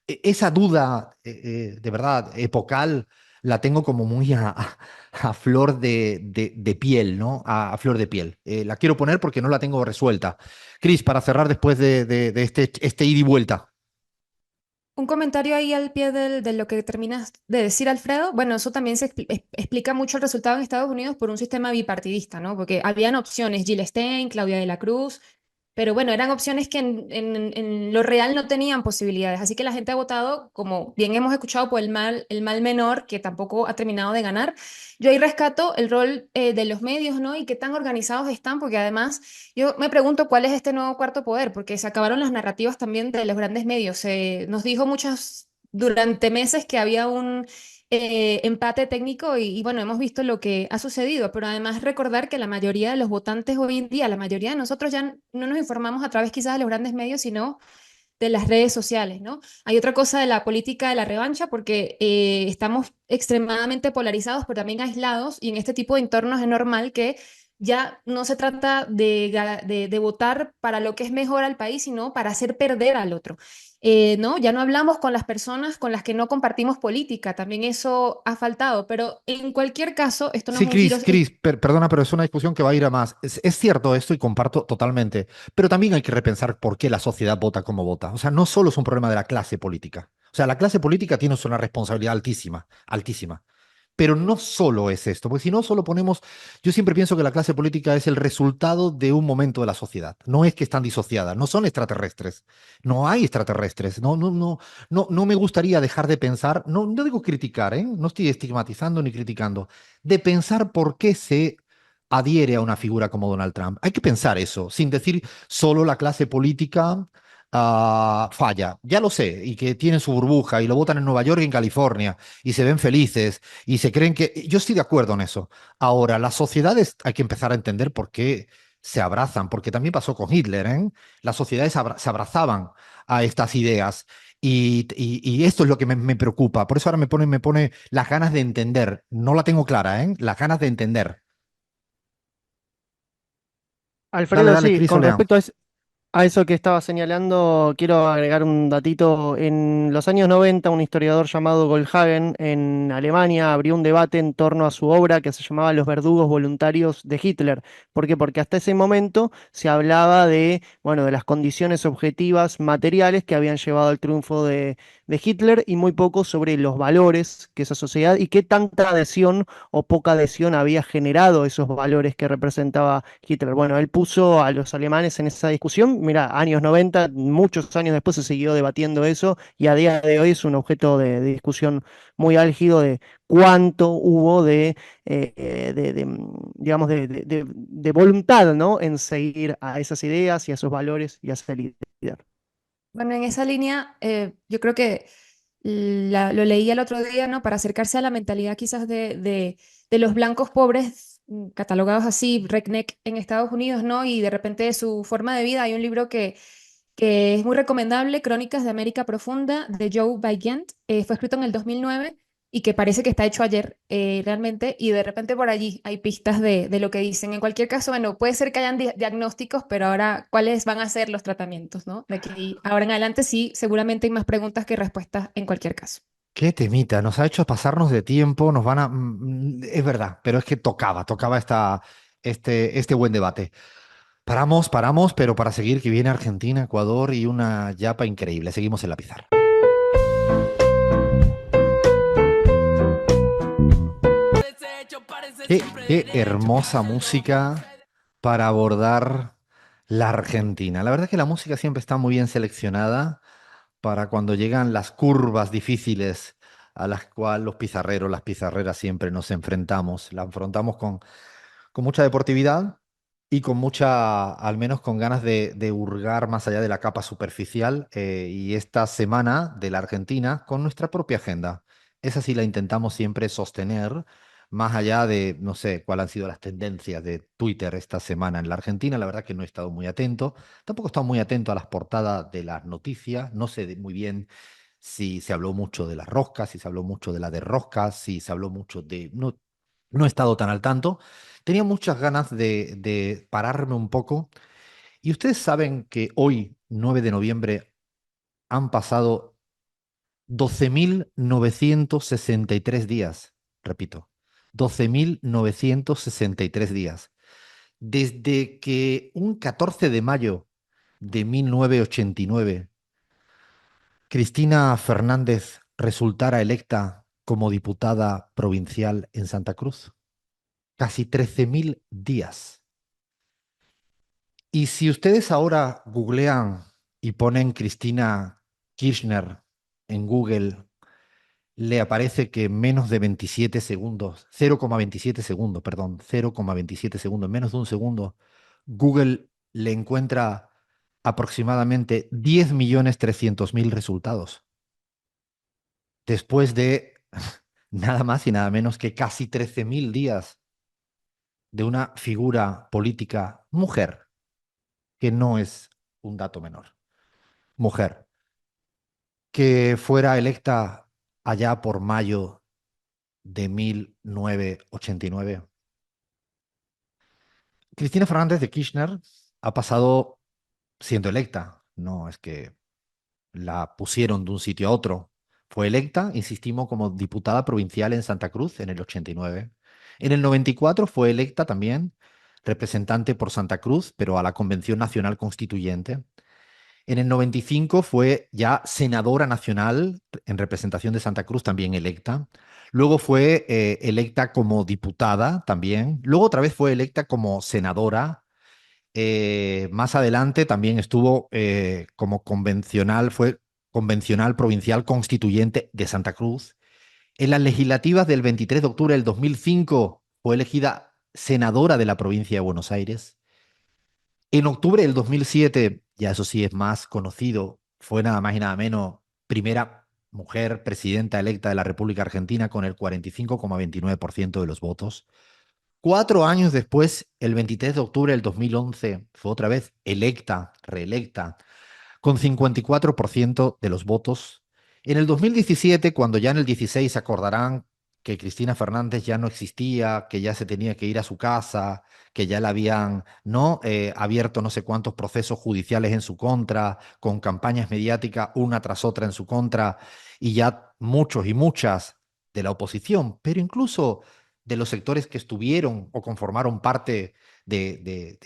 Esa duda, de verdad, epocal, la tengo como muy a flor de piel, ¿no? A flor de piel. La quiero poner porque no la tengo resuelta. Cris, para cerrar después de este ida y vuelta. Un comentario ahí al pie de lo que terminas de decir, Alfredo. Bueno, eso también explica mucho el resultado en Estados Unidos por un sistema bipartidista, ¿no? Porque habían opciones, Jill Stein, Claudia de la Cruz, pero bueno, eran opciones que en lo real no tenían posibilidades. Así que la gente ha votado, como bien hemos escuchado, por el mal menor, que tampoco ha terminado de ganar. Yo ahí rescato el rol de los medios, ¿no? Y qué tan organizados están, porque además yo me pregunto cuál es este nuevo cuarto poder, porque se acabaron las narrativas también de los grandes medios. Se nos dijo muchas durante meses que había un empate técnico y bueno, hemos visto lo que ha sucedido, pero además recordar que la mayoría de los votantes hoy en día, la mayoría de nosotros ya no nos informamos a través quizás de los grandes medios, sino de las redes sociales, ¿no? Hay otra cosa de la política de la revancha porque estamos extremadamente polarizados, pero también aislados, y en este tipo de entornos es normal que ya no se trata de votar para lo que es mejor al país, sino para hacer perder al otro. ¿No? Ya no hablamos con las personas con las que no compartimos política, también eso ha faltado, pero en cualquier caso, esto no es Sí, un giro. Cris, perdona, pero es una discusión que va a ir a más. Es cierto esto y comparto totalmente, pero también hay que repensar por qué la sociedad vota como vota. O sea, no solo es un problema de la clase política. O sea, la clase política tiene una responsabilidad altísima, altísima. Pero no solo es esto, porque si no, solo ponemos, yo siempre pienso que la clase política es el resultado de un momento de la sociedad. No es que están disociadas, no son extraterrestres. No hay extraterrestres. No me gustaría dejar de pensar, no digo criticar, ¿eh? No estoy estigmatizando ni criticando, de pensar por qué se adhiere a una figura como Donald Trump. Hay que pensar eso, sin decir solo la clase política falla. Ya lo sé, y que tienen su burbuja y lo votan en Nueva York y en California y se ven felices y se creen que... Yo estoy de acuerdo en eso. Ahora, las sociedades hay que empezar a entender por qué se abrazan, porque también pasó con Hitler, ¿eh? Las sociedades se abrazaban a estas ideas y esto es lo que me preocupa. Por eso ahora me pone las ganas de entender. No la tengo clara, ¿eh? Las ganas de entender. Dale, Alfredo, dale, sí, Cris con Olea. respecto a eso que estaba señalando, quiero agregar un datito. En los años 90, un historiador llamado Goldhagen en Alemania abrió un debate en torno a su obra que se llamaba Los verdugos voluntarios de Hitler. ¿Por qué? Porque hasta ese momento se hablaba de, bueno, de las condiciones objetivas materiales que habían llevado al triunfo de Hitler y muy poco sobre los valores que esa sociedad y qué tanta adhesión o poca adhesión había generado esos valores que representaba Hitler. Bueno, él puso a los alemanes en esa discusión. Mira, años 90, muchos años después se siguió debatiendo eso y a día de hoy es un objeto de discusión muy álgido de cuánto hubo digamos, de voluntad, ¿no? En seguir a esas ideas y a esos valores y a ese líder. Bueno, en esa línea, yo creo que lo leí el otro día, ¿no? Para acercarse a la mentalidad quizás de los blancos pobres, catalogados así, redneck en Estados Unidos, ¿no? Y de repente de su forma de vida. Hay un libro que es muy recomendable, Crónicas de América Profunda, de Joe Bygent. Fue escrito en el 2009 y que parece que está hecho ayer realmente, y de repente por allí hay pistas de lo que dicen. En cualquier caso, bueno, puede ser que hayan diagnósticos, pero ahora, ¿cuáles van a ser los tratamientos, ¿no? De aquí ahora en adelante sí, seguramente hay más preguntas que respuestas en cualquier caso. Qué temita, nos ha hecho pasarnos de tiempo, nos van a... es verdad, pero es que tocaba este buen debate. Paramos, pero para seguir, que viene Argentina, Ecuador y una yapa increíble. Seguimos en la pizarra. Qué hermosa música para abordar la Argentina. La verdad es que la música siempre está muy bien seleccionada para cuando llegan las curvas difíciles a las cuales los pizarreros, las pizarreras siempre nos enfrentamos. La enfrentamos con mucha deportividad y con mucha, al menos con ganas de hurgar más allá de la capa superficial. Y esta semana de la Argentina con nuestra propia agenda. Esa sí la intentamos siempre sostener, más allá de, no sé, cuáles han sido las tendencias de Twitter esta semana en la Argentina. La verdad que no he estado muy atento. Tampoco he estado muy atento a las portadas de las noticias. No sé muy bien si se habló mucho de las roscas, si se habló mucho de la de roscas, si se habló mucho de... No, no he estado tan al tanto. Tenía muchas ganas de pararme un poco. Y ustedes saben que hoy, 9 de noviembre, han pasado 12.963 días. Repito, 12.963 días. Desde que un 14 de mayo de 1989 Cristina Fernández resultara electa como diputada provincial en Santa Cruz. Casi 13.000 días. Y si ustedes ahora googlean y ponen Cristina Kirchner en Google, le aparece que en menos de 27 segundos, 0,27 segundos, perdón, 0,27 segundos, en menos de un segundo, Google le encuentra aproximadamente 10.300.000 resultados. Después de nada más y nada menos que casi 13.000 días de una figura política mujer, que no es un dato menor, mujer, que fuera electa allá por mayo de 1989. Cristina Fernández de Kirchner ha pasado siendo electa, no es que la pusieron de un sitio a otro. Fue electa, insistimos, como diputada provincial en Santa Cruz en el 89. En el 94 fue electa también representante por Santa Cruz, pero a la Convención Nacional Constituyente. En el 95 fue ya senadora nacional en representación de Santa Cruz, también electa. Luego fue electa como diputada también. Luego otra vez fue electa como senadora. Más adelante también estuvo como convencional, fue convencional provincial constituyente de Santa Cruz. En las legislativas del 23 de octubre del 2005 fue elegida senadora de la provincia de Buenos Aires. En octubre del 2007, ya eso sí es más conocido, fue nada más y nada menos primera mujer presidenta electa de la República Argentina con el 45,29% de los votos. 4 años después, el 23 de octubre del 2011, fue otra vez electa, reelecta, con 54% de los votos. En el 2017, cuando ya en el 16 se acordarán que Cristina Fernández ya no existía, que ya se tenía que ir a su casa, que ya le habían no abierto no sé cuántos procesos judiciales en su contra, con campañas mediáticas una tras otra en su contra, y ya muchos y muchas de la oposición, pero incluso de los sectores que estuvieron o conformaron parte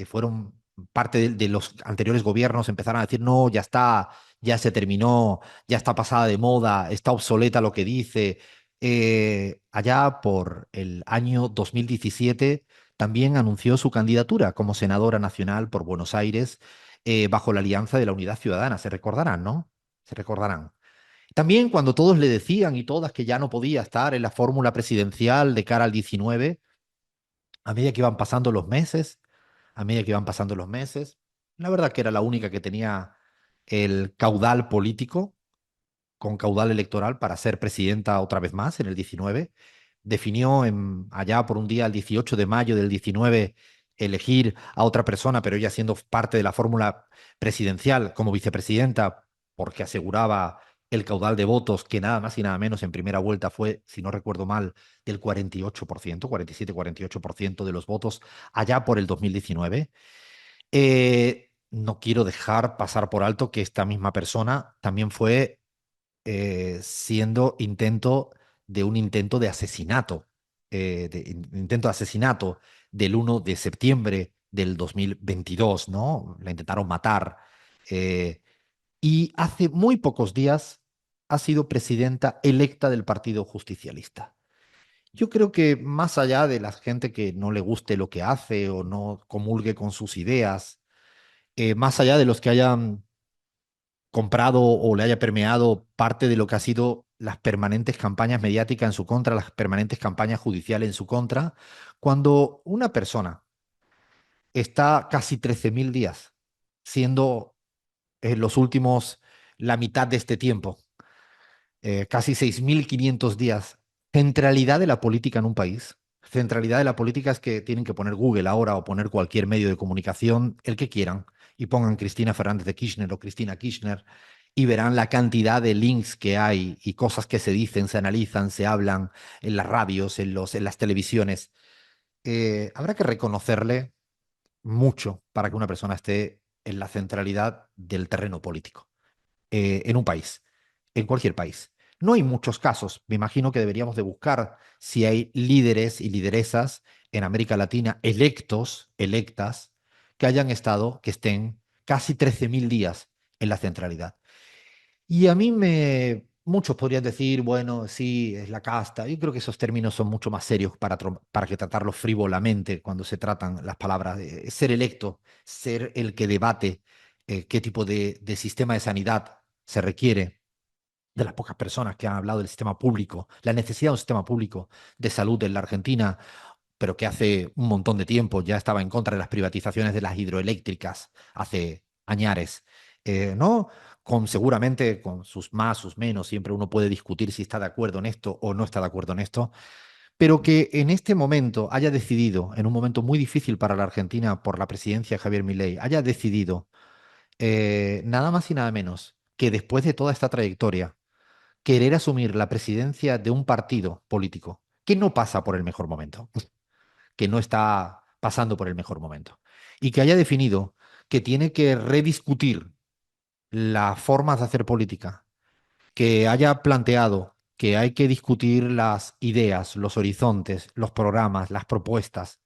fueron parte de los anteriores gobiernos, empezaron a decir, no, ya está, ya se terminó, ya está pasada de moda, está obsoleta lo que dice. Allá por el año 2017 también anunció su candidatura como senadora nacional por Buenos Aires bajo la Alianza de la Unidad Ciudadana. Se recordarán, ¿no? Se recordarán. También cuando todos le decían y todas que ya no podía estar en la fórmula presidencial de cara al 19, a medida que iban pasando los meses, a medida que iban pasando los meses, la verdad que era la única que tenía el caudal político con caudal electoral para ser presidenta otra vez más en el 19. Definió allá por un día, el 18 de mayo del 19, elegir a otra persona, pero ella siendo parte de la fórmula presidencial como vicepresidenta, porque aseguraba el caudal de votos, que nada más y nada menos en primera vuelta fue, si no recuerdo mal, del 48%, 47-48% de los votos allá por el 2019. No quiero dejar pasar por alto que esta misma persona también fue siendo un intento de asesinato, intento de asesinato del 1 de septiembre del 2022, ¿no? La intentaron matar. eh, y hace muy pocos días ha sido presidenta electa del Partido Justicialista. Yo creo que más allá de la gente que no le guste lo que hace o no comulgue con sus ideas, más allá de los que hayan comprado o le haya permeado parte de lo que ha sido las permanentes campañas mediáticas en su contra, las permanentes campañas judiciales en su contra, cuando una persona está casi 13.000 días, siendo los últimos la mitad de este tiempo, casi 6.500 días, centralidad de la política en un país. Centralidad de la política es que tienen que poner Google ahora o poner cualquier medio de comunicación, el que quieran, y pongan Cristina Fernández de Kirchner o Cristina Kirchner y verán la cantidad de links que hay y cosas que se dicen, se analizan, se hablan en las radios, en las televisiones. Habrá que reconocerle mucho para que una persona esté en la centralidad del terreno político en un país, en cualquier país. No hay muchos casos. Me imagino que deberíamos de buscar si hay líderes y lideresas en América Latina electos, electas, que hayan estado, que estén casi 13.000 días en la centralidad. Y a mí muchos podrían decir, bueno, sí, es la casta. Yo creo que esos términos son mucho más serios para que tratarlos frívolamente cuando se tratan las palabras. Ser electo, ser el que debate qué tipo de sistema de sanidad se requiere, de las pocas personas que han hablado del sistema público, la necesidad de un sistema público de salud en la Argentina, pero que hace un montón de tiempo ya estaba en contra de las privatizaciones de las hidroeléctricas, hace añares, ¿no? Seguramente con sus más, sus menos, siempre uno puede discutir si está de acuerdo en esto o no está de acuerdo en esto, pero que en este momento haya decidido, en un momento muy difícil para la Argentina por la presidencia de Javier Milei, haya decidido nada más y nada menos que después de toda esta trayectoria, querer asumir la presidencia de un partido político que no pasa por el mejor momento, que no está pasando por el mejor momento, y que haya definido que tiene que rediscutir las formas de hacer política, que haya planteado que hay que discutir las ideas, los horizontes, los programas, las propuestas,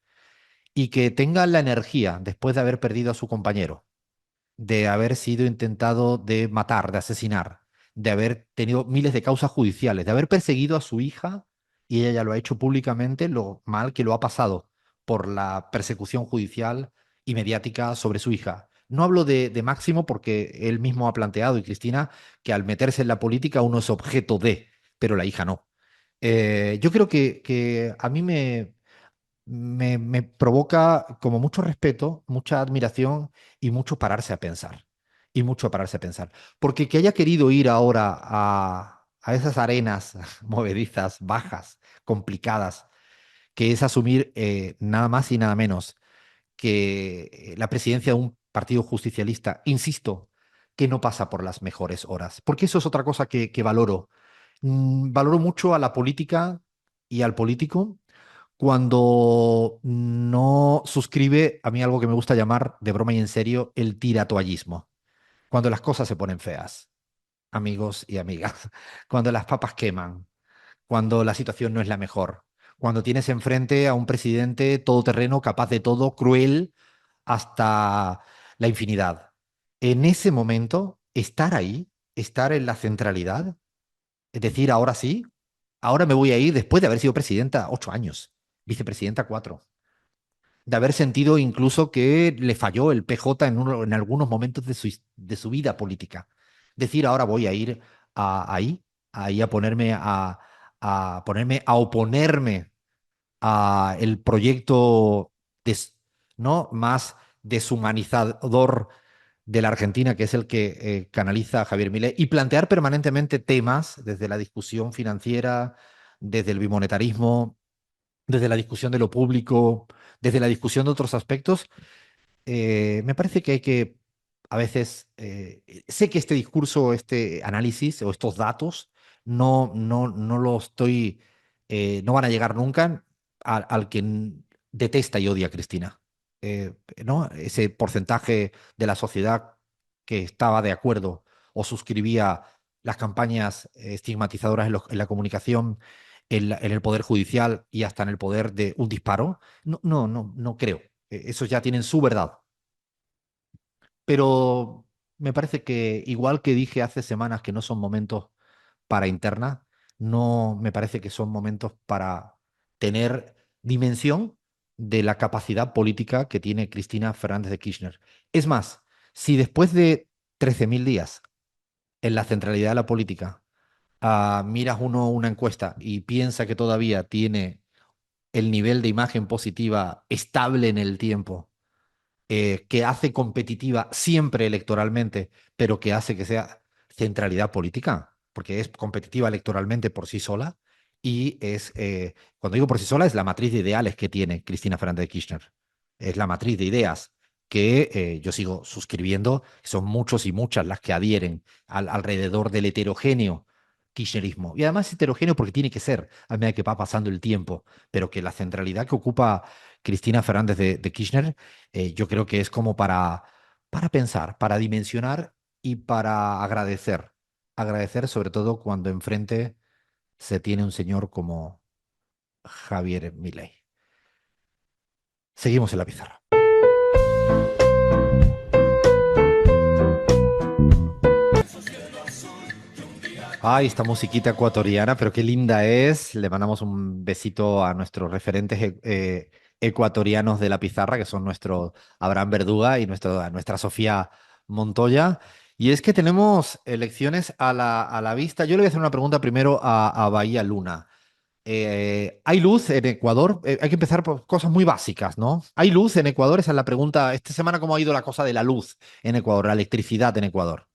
y que tenga la energía, después de haber perdido a su compañero, de haber sido intentado de matar, de asesinar, de haber tenido miles de causas judiciales, de haber perseguido a su hija, y ella ya lo ha hecho públicamente, lo mal que lo ha pasado por la persecución judicial y mediática sobre su hija. No hablo de Máximo porque él mismo ha planteado, y Cristina, que al meterse en la política uno es objeto de, pero la hija no. Yo creo que a mí me provoca como mucho respeto, mucha admiración y mucho pararse a pensar. Y mucho pararse a pensar. Porque que haya querido ir ahora a esas arenas movedizas, bajas, complicadas, que es asumir nada más y nada menos que la presidencia de un partido justicialista, insisto, que no pasa por las mejores horas. Porque eso es otra cosa que valoro. Valoro mucho a la política y al político cuando no suscribe a mí algo que me gusta llamar, de broma y en serio, el tiratoallismo. Cuando las cosas se ponen feas, amigos y amigas. Cuando las papas queman, cuando la situación no es la mejor. Cuando tienes enfrente a un presidente todoterreno, capaz de todo, cruel hasta la infinidad. En ese momento, estar ahí, estar en la centralidad, es decir, ahora sí, ahora me voy a ir después de haber sido presidenta 8 años, vicepresidenta 4, de haber sentido incluso que le falló el PJ en algunos momentos de su vida política. Decir, ahora voy a ir ahí a ponerme a oponerme a el proyecto ¿no? más deshumanizador de la Argentina, que es el que canaliza Javier Milei, y plantear permanentemente temas desde la discusión financiera, desde el bimonetarismo, desde la discusión de lo público, desde la discusión de otros aspectos, me parece que hay que a veces sé que este discurso, este análisis o estos datos no lo estoy, no van a llegar nunca al que detesta y odia a Cristina. ¿No? Ese porcentaje de la sociedad que estaba de acuerdo o suscribía las campañas estigmatizadoras en la comunicación, en el poder judicial y hasta en el poder de un disparo, no creo. Esos ya tienen su verdad. Pero me parece que, igual que dije hace semanas que no son momentos para interna, no me parece que son momentos para tener dimensión de la capacidad política que tiene Cristina Fernández de Kirchner. Es más, si después de 13.000 días en la centralidad de la política, miras uno una encuesta y piensa que todavía tiene el nivel de imagen positiva estable en el tiempo, que hace competitiva siempre electoralmente, pero que hace que sea centralidad política, porque es competitiva electoralmente por sí sola y cuando digo por sí sola, es la matriz de ideales que tiene Cristina Fernández de Kirchner. Es la matriz de ideas que yo sigo suscribiendo, son muchos y muchas las que adhieren alrededor del heterogéneo kirchnerismo. Y además es heterogéneo porque tiene que ser a medida que va pasando el tiempo, pero que la centralidad que ocupa Cristina Fernández de Kirchner, yo creo que es como para pensar, para dimensionar y para agradecer. Agradecer sobre todo cuando enfrente se tiene un señor como Javier Milei. Seguimos en la pizarra. Ay, esta musiquita ecuatoriana, pero qué linda es. Le mandamos un besito a nuestros referentes ecuatorianos de la pizarra, que son nuestro Abraham Verduga y nuestra Sofía Montoya. Y es que tenemos elecciones a la vista. Yo le voy a hacer una pregunta primero a Bahía Luna. ¿Hay luz en Ecuador? Hay que empezar por cosas muy básicas, ¿no? ¿Hay luz en Ecuador? Esa es la pregunta. Esta semana, ¿cómo ha ido la cosa de la luz en Ecuador, la electricidad en Ecuador?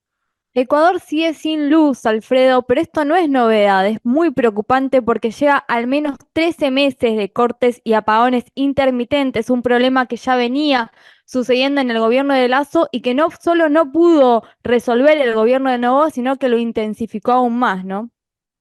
Ecuador sigue sin luz, Alfredo, pero esto no es novedad, es muy preocupante porque lleva al menos 13 meses de cortes y apagones intermitentes, un problema que ya venía sucediendo en el gobierno de Lazo y que no solo no pudo resolver el gobierno de Novoa, sino que lo intensificó aún más, ¿no?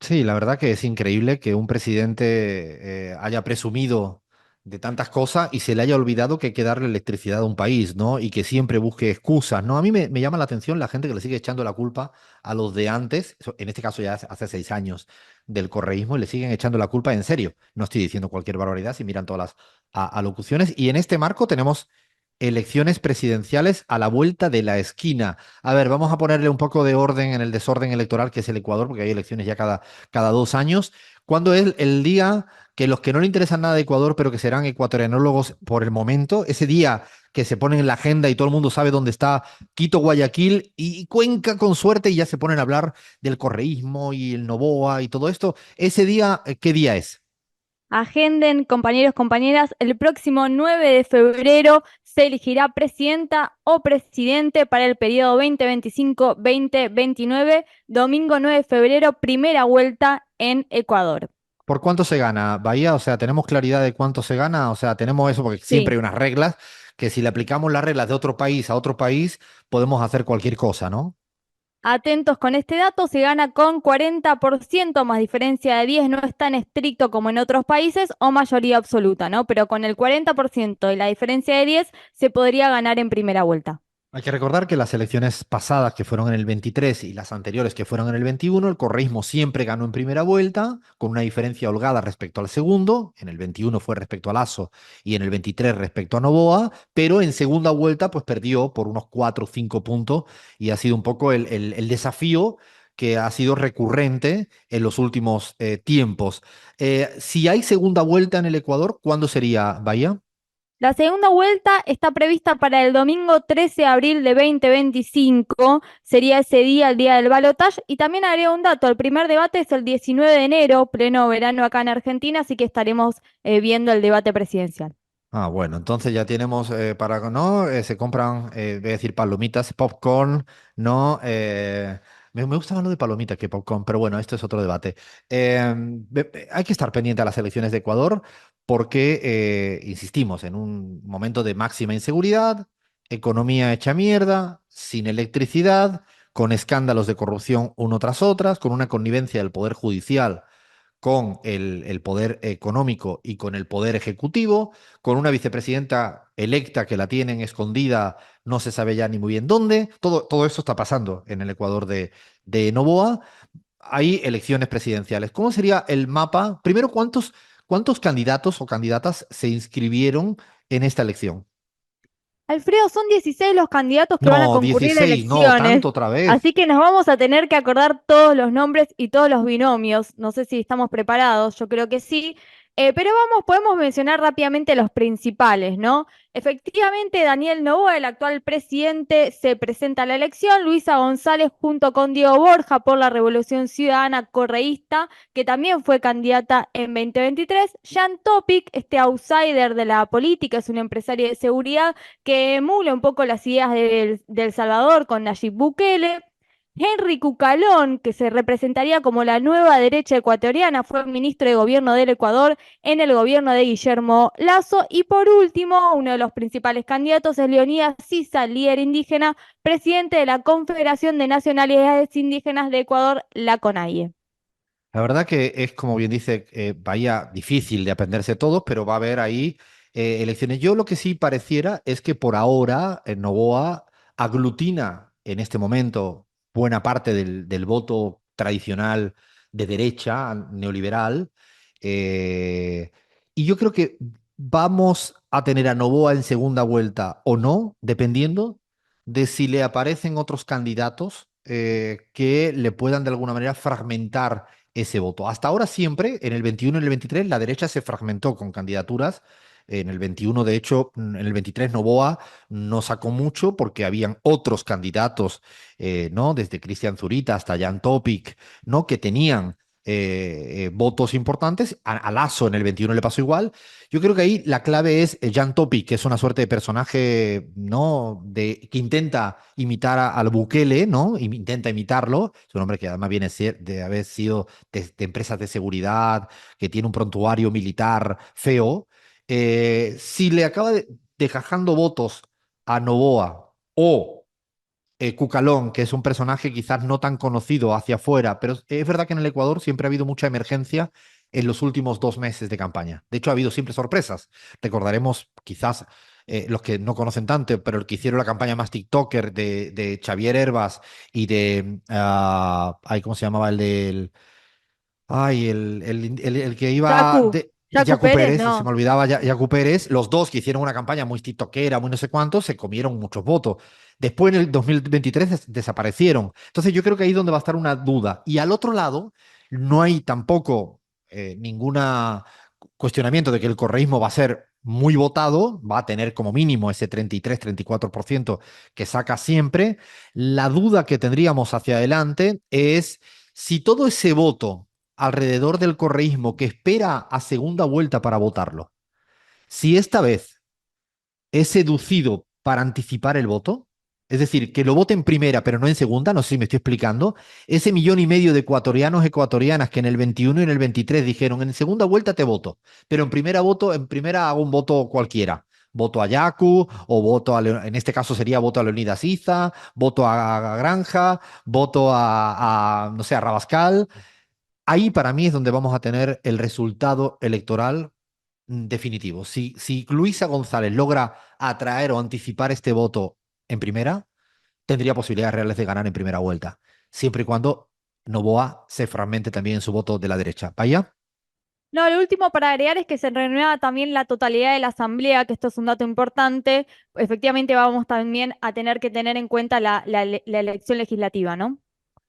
Sí, la verdad que es increíble que un presidente haya presumido de tantas cosas y se le haya olvidado que hay que darle electricidad a un país, ¿no? Y que siempre busque excusas, ¿no? A mí me llama la atención la gente que le sigue echando la culpa a los de antes, en este caso ya hace 6 años del correísmo, y le siguen echando la culpa en serio. No estoy diciendo cualquier barbaridad si miran todas las alocuciones. Y en este marco tenemos elecciones presidenciales a la vuelta de la esquina. A ver, vamos a ponerle un poco de orden en el desorden electoral que es el Ecuador, porque hay elecciones ya cada 2 años. ¿Cuándo es el día que los que no le interesan nada de Ecuador, pero que serán ecuatorianólogos por el momento, ese día que se ponen en la agenda y todo el mundo sabe dónde está Quito, Guayaquil y Cuenca con suerte y ya se ponen a hablar del correísmo y el Novoa y todo esto? Ese día, ¿qué día es? Agenden, compañeros, compañeras, el próximo 9 de febrero se elegirá presidenta o presidente para el periodo 2025-2029, domingo 9 de febrero, primera vuelta en Ecuador. ¿Por cuánto se gana, Bahía? O sea, ¿tenemos claridad de cuánto se gana? O sea, tenemos eso porque siempre Sí. hay unas reglas que si le aplicamos las reglas de otro país a otro país, podemos hacer cualquier cosa, ¿no? Atentos con este dato, se gana con 40% más diferencia de 10, no es tan estricto como en otros países, o mayoría absoluta, ¿no? Pero con el 40% y la diferencia de 10 se podría ganar en primera vuelta. Hay que recordar que las elecciones pasadas, que fueron en el 23, y las anteriores, que fueron en el 21, el correísmo siempre ganó en primera vuelta, con una diferencia holgada respecto al segundo. En el 21 fue respecto a Lasso y en el 23 respecto a Novoa, pero en segunda vuelta pues perdió por unos 4 o 5 puntos y ha sido un poco el desafío que ha sido recurrente en los últimos tiempos. Si hay segunda vuelta en el Ecuador, ¿cuándo sería, Bahía? La segunda vuelta está prevista para el domingo 13 de abril de 2025, sería ese día, el día del balotaje, y también agrego un dato, el primer debate es el 19 de enero, pleno verano acá en Argentina, así que estaremos viendo el debate presidencial. Ah, bueno, entonces ya tenemos para, ¿no? Se compran, voy a decir palomitas, popcorn, ¿no? Me gusta más lo de palomitas que popcorn, pero bueno, esto es otro debate. Hay que estar pendiente a las elecciones de Ecuador porque, insistimos, en un momento de máxima inseguridad, economía hecha mierda, sin electricidad, con escándalos de corrupción uno tras otras, con una connivencia del Poder Judicial con el poder económico y con el poder ejecutivo, con una vicepresidenta electa que la tienen escondida, no se sabe ya ni muy bien dónde. Todo eso está pasando en el Ecuador de Noboa. Hay elecciones presidenciales. ¿Cómo sería el mapa? Primero, ¿cuántos candidatos o candidatas se inscribieron en esta elección? Alfredo, son 16 los candidatos que van a No, concurrir a 16, no, elecciones, tanto otra vez. así que nos vamos a tener que acordar todos los nombres y todos los binomios. No sé si estamos preparados, yo creo que sí. Pero podemos mencionar rápidamente los principales, ¿no? Efectivamente, Daniel Noboa, el actual presidente, se presenta a la elección. Luisa González junto con Diego Borja por la Revolución Ciudadana Correísta, que también fue candidata en 2023. Jan Topic, este outsider de la política, es un empresario de seguridad que emula un poco las ideas del Salvador con Nayib Bukele. Henry Cucalón, que se representaría como la nueva derecha ecuatoriana, fue ministro de Gobierno del Ecuador en el gobierno de Guillermo Lasso. Y por último, uno de los principales candidatos es Leonidas Sisa, líder indígena, presidente de la Confederación de Nacionalidades Indígenas de Ecuador, la CONAIE. La verdad que es, como bien dice, vaya difícil de aprenderse todos, pero va a haber ahí elecciones. Yo lo que sí pareciera es que por ahora Noboa aglutina en este momento buena parte del voto tradicional de derecha, neoliberal, eh, y yo creo que vamos a tener a Noboa en segunda vuelta o no, dependiendo de si le aparecen otros candidatos que le puedan de alguna manera fragmentar ese voto. Hasta ahora siempre, en el 21 y en el 23, la derecha se fragmentó con candidaturas. En el 21, de hecho, en el 23 Noboa no sacó mucho porque habían otros candidatos, ¿no? Desde Cristian Zurita hasta Jan Topic, ¿no? Que tenían votos importantes. A Lasso en el 21 le pasó igual. Yo creo que ahí la clave es Jan Topic, que es una suerte de personaje, ¿no? Que intenta imitar al Bukele, ¿no? Intenta imitarlo. Es un hombre que además viene de haber sido de empresas de seguridad, que tiene un prontuario militar feo. Si le acaba dejando votos a Noboa o Cucalón, que es un personaje quizás no tan conocido hacia afuera, pero es verdad que en el Ecuador siempre ha habido mucha emergencia en los últimos 2 meses de campaña. De hecho, ha habido siempre sorpresas. Recordaremos quizás los que no conocen tanto, pero el que hicieron la campaña más TikToker de Xavier Hervas y de, ay, ¿cómo se llamaba el del... Ay, el que iba de Yacu Yacu Pérez, Pérez, se me no. olvidaba Yacu Pérez, los dos que hicieron una campaña muy tiktokera, muy no sé cuánto, se comieron muchos votos. Después en el 2023 desaparecieron. Entonces yo creo que ahí es donde va a estar una duda. Y al otro lado, no hay tampoco ninguna cuestionamiento de que el correísmo va a ser muy votado, va a tener como mínimo ese 33-34% que saca siempre. La duda que tendríamos hacia adelante es si todo ese voto alrededor del correísmo que espera a segunda vuelta para votarlo, si esta vez es seducido para anticipar el voto, es decir, que lo vote en primera pero no en segunda, no sé si me estoy explicando, ese 1,5 millones de ecuatorianas que en el 21 y en el 23 dijeron, en segunda vuelta te voto, pero en primera hago un voto cualquiera. Voto a Yacu, o en este caso sería voto a Leonidas Iza, voto a Granja, voto no sé, a Rabascal. Ahí para mí es donde vamos a tener el resultado electoral definitivo. Si Luisa González logra atraer o anticipar este voto en primera, tendría posibilidades reales de ganar en primera vuelta, siempre y cuando Noboa se fragmente también en su voto de la derecha. Vaya. No, lo último para agregar es que se renueva también la totalidad de la asamblea, que esto es un dato importante. Efectivamente, vamos también a tener que tener en cuenta la elección legislativa, ¿no?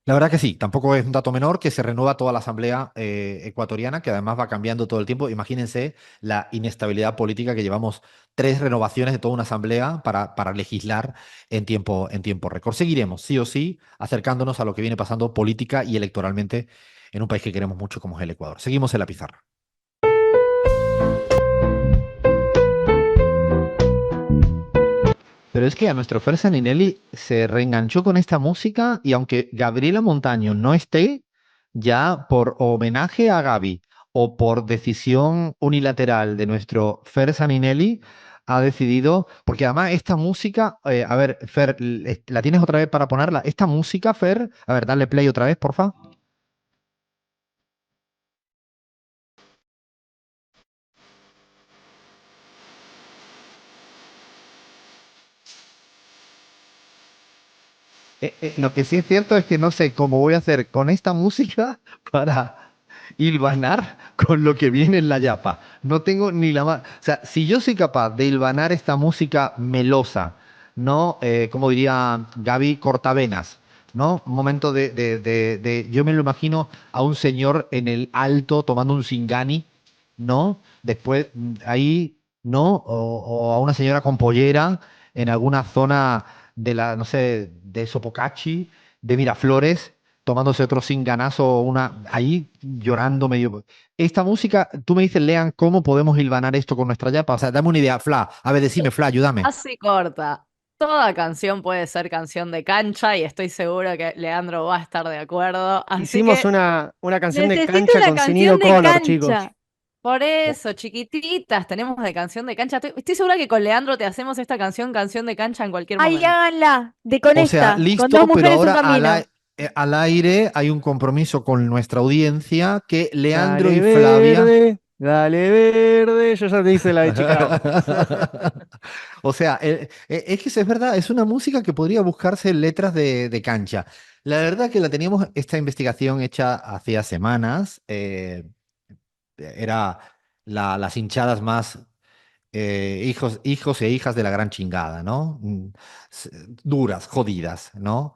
La verdad que sí, tampoco es un dato menor que se renueva toda la asamblea ecuatoriana, que además va cambiando todo el tiempo. Imagínense la inestabilidad política que llevamos 3 renovaciones de toda una asamblea para legislar en tiempo récord. Seguiremos, sí o sí, acercándonos a lo que viene pasando política y electoralmente en un país que queremos mucho como es el Ecuador. Seguimos en la pizarra. Pero es que a nuestro Fer Saninelli se reenganchó con esta música y aunque Gabriela Montaño no esté, ya por homenaje a Gaby o por decisión unilateral de nuestro Fer Saninelli, ha decidido, porque además esta música, a ver, Fer, ¿la tienes otra vez para ponerla? Esta música, Fer, a ver, dale play otra vez, porfa. Lo que sí es cierto es que no sé cómo voy a hacer con esta música para hilvanar con lo que viene en la yapa. No tengo ni la más... O sea, si yo soy capaz de hilvanar esta música melosa, ¿no? Como diría Gaby, cortavenas, ¿no? Un momento yo me lo imagino a un señor en el alto tomando un Singani, ¿no? Después ahí, ¿no? O a una señora con pollera en alguna zona de la, no sé, de Sopocachi, de Miraflores, tomándose otro Singanazo, una, ahí llorando medio. Esta música, tú me dices, Lean, ¿cómo podemos hilvanar esto con nuestra yapa? O sea, dame una idea, Fla. A ver, decime, Fla, ayúdame. Así corta. Toda canción puede ser canción de cancha y estoy seguro que Leandro va a estar de acuerdo. Así Hicimos que una canción de Necesito cancha una con Sinead canción de O'Connor, chicos. cancha. por eso, chiquititas, tenemos de canción de cancha. Estoy segura que con Leandro te hacemos esta canción, canción de cancha en cualquier Ahí momento. háganla, de con O sea, esta, con dos listo, pero mujeres un ahora camino. al aire hay un compromiso con nuestra audiencia que Leandro y Dale Flavia. verde, dale verde. Yo ya te hice la de Chicago. O sea, es que es verdad, es una música que podría buscarse en letras de cancha. La verdad que la teníamos, esta investigación hecha hacía semanas, era las hinchadas más hijos e hijas de la gran chingada, ¿no? S- Duras, jodidas, ¿no?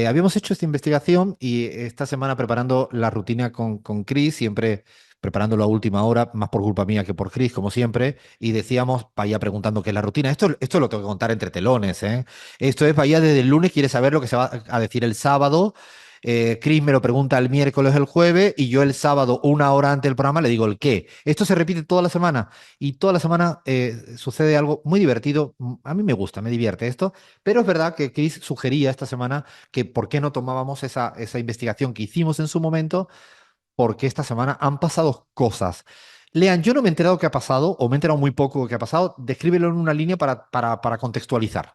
Habíamos hecho esta investigación y esta semana preparando la rutina con Chris, siempre preparándolo a última hora, más por culpa mía que por Chris, como siempre, y decíamos, vaya preguntando qué es la rutina. Esto lo tengo que contar entre telones, ¿eh? Esto es, vaya desde el lunes, quiere saber lo que se va a decir el sábado. Chris me lo pregunta el miércoles, el jueves, y yo el sábado, una hora antes del programa, le digo el qué. Esto se repite toda la semana y toda la semana sucede algo muy divertido. A mí me gusta, me divierte esto, pero es verdad que Chris sugería esta semana que por qué no tomábamos esa investigación que hicimos en su momento, porque esta semana han pasado cosas. Lean, yo no me he enterado qué ha pasado, o me he enterado muy poco de qué ha pasado. Descríbelo en una línea para contextualizar.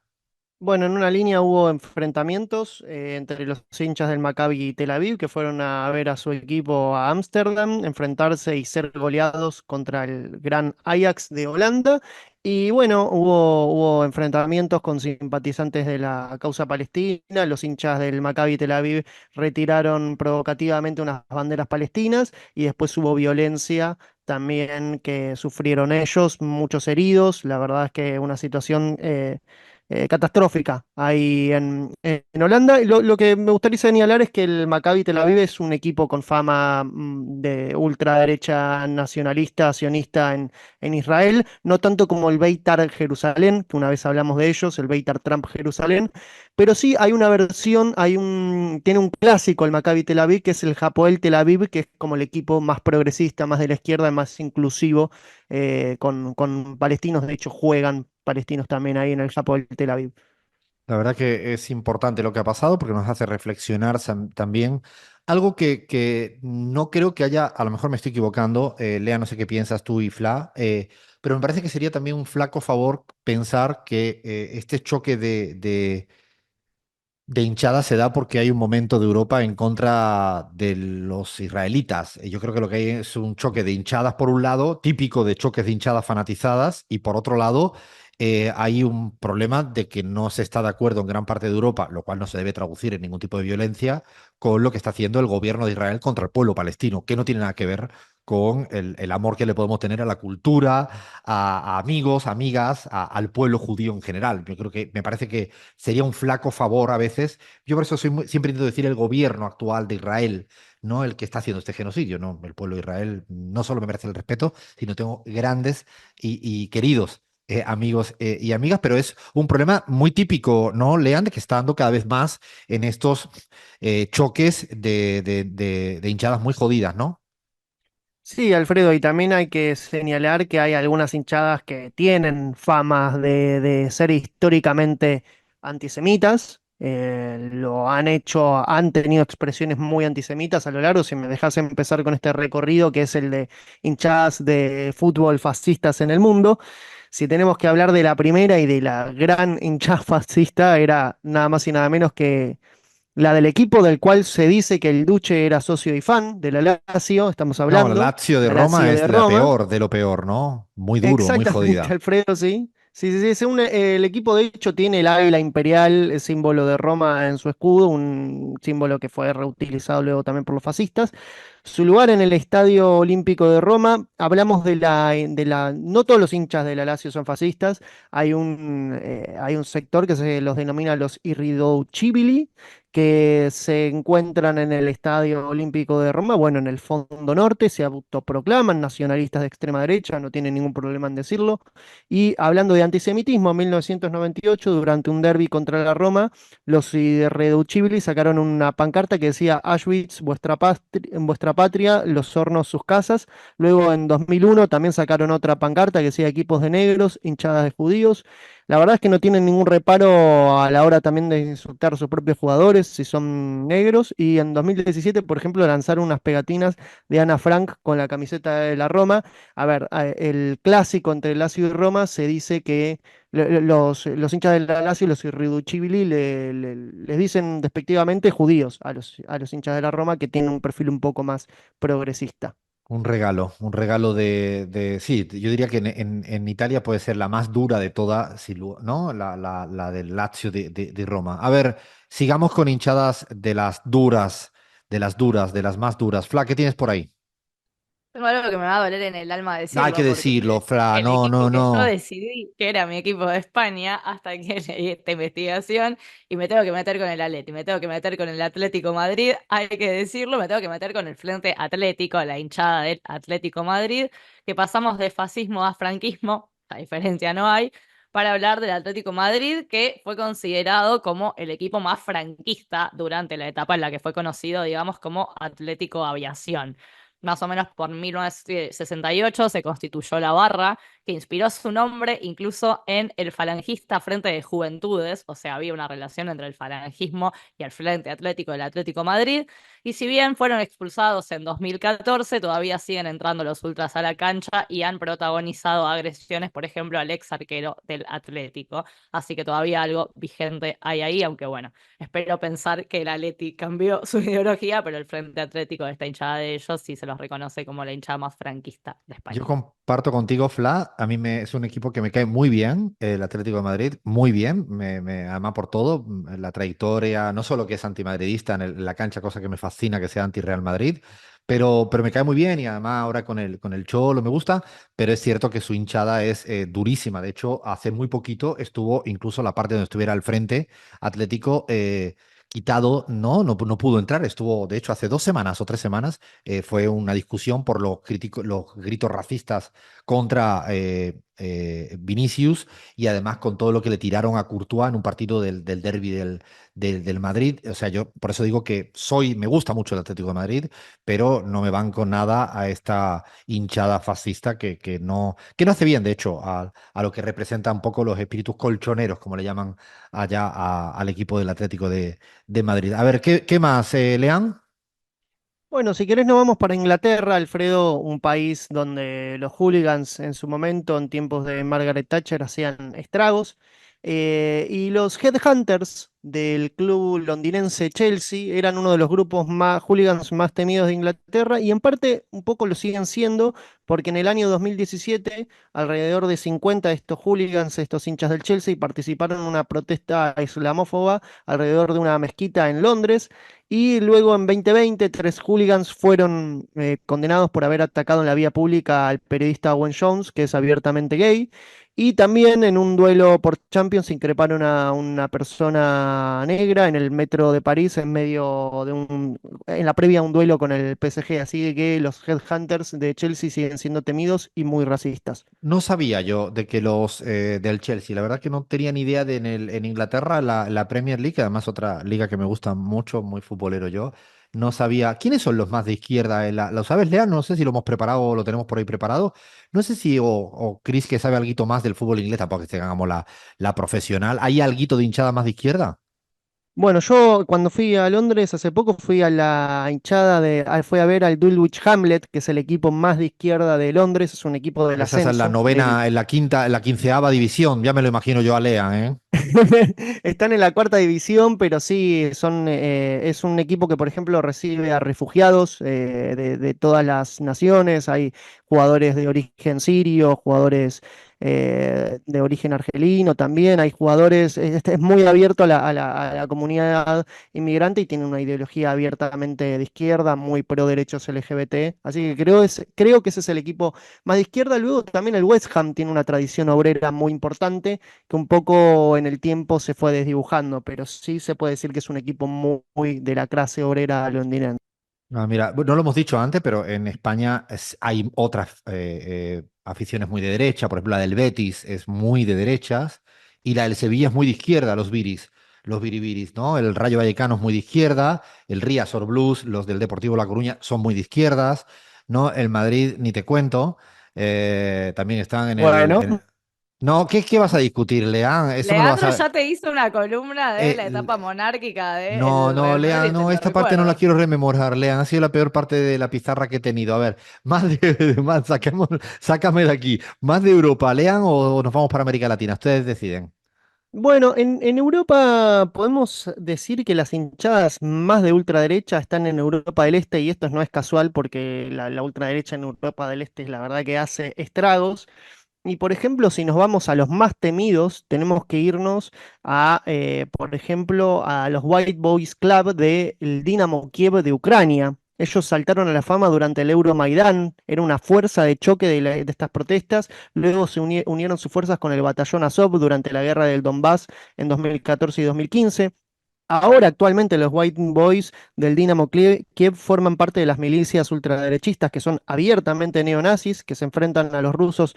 Bueno, en una línea hubo enfrentamientos entre los hinchas del Maccabi Tel Aviv que fueron a ver a su equipo a Ámsterdam, enfrentarse y ser goleados contra el gran Ajax de Holanda. Y bueno, hubo enfrentamientos con simpatizantes de la causa palestina. Los hinchas del Maccabi Tel Aviv retiraron provocativamente unas banderas palestinas y después hubo violencia también que sufrieron ellos, muchos heridos. La verdad es que una situación catastrófica ahí en Holanda. Y lo que me gustaría señalar es que el Maccabi Tel Aviv es un equipo con fama de ultraderecha nacionalista, sionista en Israel, no tanto como el Beitar Jerusalén, que una vez hablamos de ellos, el Beitar Trump Jerusalén, pero sí hay una versión, tiene un clásico el Maccabi Tel Aviv, que es el Hapoel Tel Aviv, que es como el equipo más progresista, más de la izquierda, más inclusivo con palestinos. De hecho, juegan palestinos también ahí en el Japo del Tel Aviv. La verdad que es importante lo que ha pasado porque nos hace reflexionar también. Algo que no creo que haya, a lo mejor me estoy equivocando, Lea, no sé qué piensas tú y Fla, pero me parece que sería también un flaco favor pensar que este choque de hinchada se da porque hay un momento de Europa en contra de los israelitas. Yo creo que lo que hay es un choque de hinchadas por un lado, típico de choques de hinchadas fanatizadas, y por otro lado hay un problema de que no se está de acuerdo en gran parte de Europa, lo cual no se debe traducir en ningún tipo de violencia, con lo que está haciendo el gobierno de Israel contra el pueblo palestino, que no tiene nada que ver con el amor que le podemos tener a la cultura, a amigos, amigas, al pueblo judío en general. Yo creo que me parece que sería un flaco favor a veces. Yo por eso siempre intento decir el gobierno actual de Israel, no el que está haciendo este genocidio, no, el pueblo de Israel no solo me merece el respeto, sino tengo grandes y queridos amigos y amigas, pero es un problema muy típico, ¿no, Lean? De que está dando cada vez más en estos choques de hinchadas muy jodidas, ¿no? Sí, Alfredo, y también hay que señalar que hay algunas hinchadas que tienen fama de ser históricamente antisemitas. Lo han hecho, han tenido expresiones muy antisemitas a lo largo. Si me dejas empezar con este recorrido, que es el de hinchadas de fútbol fascistas en el mundo. si tenemos que hablar de la primera y de la gran hinchada fascista, era nada más y nada menos que la del equipo del cual se dice que el Duce era socio y fan, de la Lazio, estamos No, la hablando, Lazio de la Roma Lazio es de la Roma. peor de lo peor, ¿no? Muy duro, muy Exactamente, jodida. Alfredo, sí. Sí, sí, sí, el equipo de hecho tiene el águila imperial, el símbolo de Roma en su escudo, un símbolo que fue reutilizado luego también por los fascistas. Su lugar en el Estadio Olímpico de Roma, hablamos no todos los hinchas de la Lazio son fascistas, hay un sector que se los denomina los irriducibili, que se encuentran en el Estadio Olímpico de Roma, bueno, en el fondo norte, se autoproclaman nacionalistas de extrema derecha, no tienen ningún problema en decirlo. Y hablando de antisemitismo, en 1998, durante un derbi contra la Roma, los irreducibili sacaron una pancarta que decía Auschwitz, vuestra patria, los hornos, sus casas. Luego, en 2001, también sacaron otra pancarta que decía equipos de negros, hinchadas de judíos. La verdad es que no tienen ningún reparo a la hora también de insultar a sus propios jugadores si son negros. Y en 2017, por ejemplo, lanzaron unas pegatinas de Ana Frank con la camiseta de la Roma. A ver, el clásico entre Lazio y Roma se dice que los hinchas del Lazio, los irriducibili, les dicen despectivamente judíos a los hinchas de la Roma que tienen un perfil un poco más progresista. Un regalo sí, yo diría que en Italia puede ser la más dura de todas, ¿no? La del Lazio de Roma. A ver, sigamos con hinchadas de las duras, de las duras, de las más duras. Fla, ¿qué tienes por ahí? Tengo algo que me va a doler en el alma No hay que decirlo, porque decirlo, Fla, el no, no, equipo que yo no. decidí que era mi equipo de España hasta que leí esta investigación y me tengo que meter con el Atleti, me tengo que meter con el Atlético Madrid, hay que decirlo, me tengo que meter con el Frente Atlético, la hinchada del Atlético Madrid, que pasamos de fascismo a franquismo, la diferencia no hay, para hablar del Atlético Madrid, que fue considerado como el equipo más franquista durante la etapa en la que fue conocido, digamos, como Atlético Aviación. Más o menos por 1968 se constituyó la barra, que inspiró su nombre incluso en el falangista Frente de Juventudes, o sea, había una relación entre el falangismo y el Frente Atlético del Atlético Madrid, y si bien fueron expulsados en 2014, todavía siguen entrando los ultras a la cancha y han protagonizado agresiones, por ejemplo, al ex arquero del Atlético, así que todavía algo vigente hay ahí, aunque bueno, espero pensar que el Atleti cambió su ideología, pero el Frente Atlético de esta hinchada de ellos sí se los reconoce como la hinchada más franquista de Yo España. comparto contigo, Fla. Es un equipo que me cae muy bien, el Atlético de Madrid, muy bien. Además por todo, la trayectoria, no solo que es antimadridista en la cancha, cosa que me fascina que sea anti-Real Madrid, pero me cae muy bien y además ahora con el Cholo me gusta, pero es cierto que su hinchada es durísima. De hecho, hace muy poquito estuvo incluso la parte donde estuviera al frente Atlético. Quitado, no pudo entrar. Estuvo, de hecho, hace 2 semanas o 3 semanas fue una discusión por los gritos racistas contra Vinicius y además con todo lo que le tiraron a Courtois en un partido del derbi del Madrid. O sea, yo por eso digo que me gusta mucho el Atlético de Madrid, pero no me banco nada a esta hinchada fascista que no hace bien, de hecho, a lo que representa un poco los espíritus colchoneros, como le llaman allá al equipo del Atlético de Madrid. A ver, ¿qué más, Leán? Bueno, si querés nos vamos para Inglaterra, Alfredo, un país donde los hooligans en su momento, en tiempos de Margaret Thatcher, hacían estragos. Y los Headhunters del club londinense Chelsea eran uno de los grupos más hooligans más temidos de Inglaterra y en parte un poco lo siguen siendo porque en el año 2017 alrededor de 50 de estos hooligans, estos hinchas del Chelsea, participaron en una protesta islamófoba alrededor de una mezquita en Londres. Y luego en 2020, 3 hooligans fueron condenados por haber atacado en la vía pública al periodista Owen Jones, que es abiertamente gay. Y también en un duelo por Champions increparon a una persona negra en el metro de París en la previa a un duelo con el PSG. Así que los Headhunters de Chelsea siguen siendo temidos y muy racistas. No sabía yo de que los del Chelsea, la verdad que no tenía ni idea de en Inglaterra la Premier League, además otra liga que me gusta mucho, muy futbolero yo. No sabía. ¿Quiénes son los más de izquierda? ¿Lo sabes, Lean? No sé si lo hemos preparado o lo tenemos por ahí preparado. No sé si, o Chris, que sabe algo más del fútbol inglés, tampoco que tengamos la profesional. ¿Hay alguito de hinchada más de izquierda? Bueno, yo cuando fui a Londres hace poco fui a la hinchada fui a ver al Dulwich Hamlet, que es el equipo más de izquierda de Londres, es un equipo del Esa es en la ascenso, novena, en la quinta, en la quinceava división, ya me lo imagino yo a Lean, ¿eh? Están en la cuarta división, pero sí es un equipo que, por ejemplo, recibe a refugiados de todas las naciones. Hay jugadores de origen sirio, jugadores de origen argelino también. Hay jugadores, es muy abierto a la comunidad inmigrante y tiene una ideología abiertamente de izquierda, muy pro derechos LGBT. Así que creo que ese es el equipo más de izquierda. Luego también el West Ham tiene una tradición obrera muy importante que un poco en el tiempo se fue desdibujando, pero sí se puede decir que es un equipo muy de la clase obrera londinense. Ah, mira, no lo hemos dicho antes, pero en España hay otras aficiones muy de derecha, por ejemplo, la del Betis es muy de derechas y la del Sevilla es muy de izquierda, los biribiris, ¿no? El Rayo Vallecano es muy de izquierda, el Riazor Blues, los del Deportivo La Coruña son muy de izquierdas, ¿no? El Madrid, ni te cuento, también están en Bueno, No, ¿qué vas a discutir, Leán? Eso me lo vas Leandro a... ya te hizo una columna de la etapa eh, monárquica no, del no, Real Lean, Madrid, te no, lo esta parte no la recuerdo. quiero rememorar, Lean, ha sido la peor parte de la pizarra que he tenido. A ver, sácame de aquí, ¿más de Europa, Lean, o nos vamos para América Latina? Ustedes deciden. bueno, en Europa podemos decir que las hinchadas más de ultraderecha están en Europa del Este y esto no es casual porque la ultraderecha en Europa del Este la verdad que hace estragos. Y por ejemplo, si nos vamos a los más temidos, tenemos que irnos por ejemplo, a los White Boys Club del Dinamo Kiev de Ucrania. Ellos saltaron a la fama durante el Euromaidán, era una fuerza de choque de estas protestas. Luego unieron sus fuerzas con el batallón Azov durante la guerra del Donbass en 2014 y 2015. Ahora, actualmente, los White Boys del Dinamo Kiev forman parte de las milicias ultraderechistas que son abiertamente neonazis, que se enfrentan a los rusos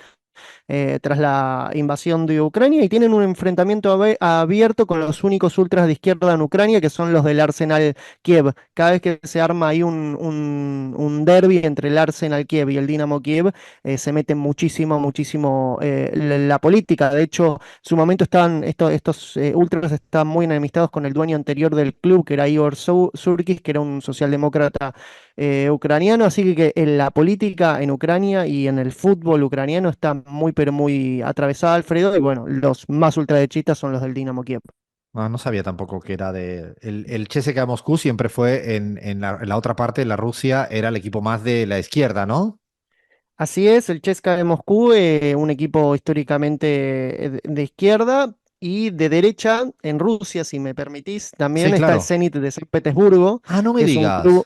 tras la invasión de Ucrania y tienen un enfrentamiento abierto con los únicos ultras de izquierda en Ucrania, que son los del Arsenal Kiev. Cada vez que se arma ahí un derbi entre el Arsenal Kiev y el Dinamo Kiev, se mete muchísimo la política. De hecho, en su momento estos ultras estaban muy enemistados con el dueño anterior del club, que era Igor Surkis, que era un socialdemócrata ucraniano, así que en la política en Ucrania y en el fútbol ucraniano está muy, pero muy atravesada, Alfredo, y bueno, los más ultraderechistas son los del Dinamo Kiev. Ah, no sabía tampoco que era de... El CSKA Moscú siempre fue en la otra parte, la Rusia, era el equipo más de la izquierda, ¿no? Así es, el CSKA de Moscú, un equipo históricamente de izquierda y de derecha en Rusia, si me permitís. Sí, También está el claro. Zenit de San Petersburgo, Ah, no me que es un digas. club.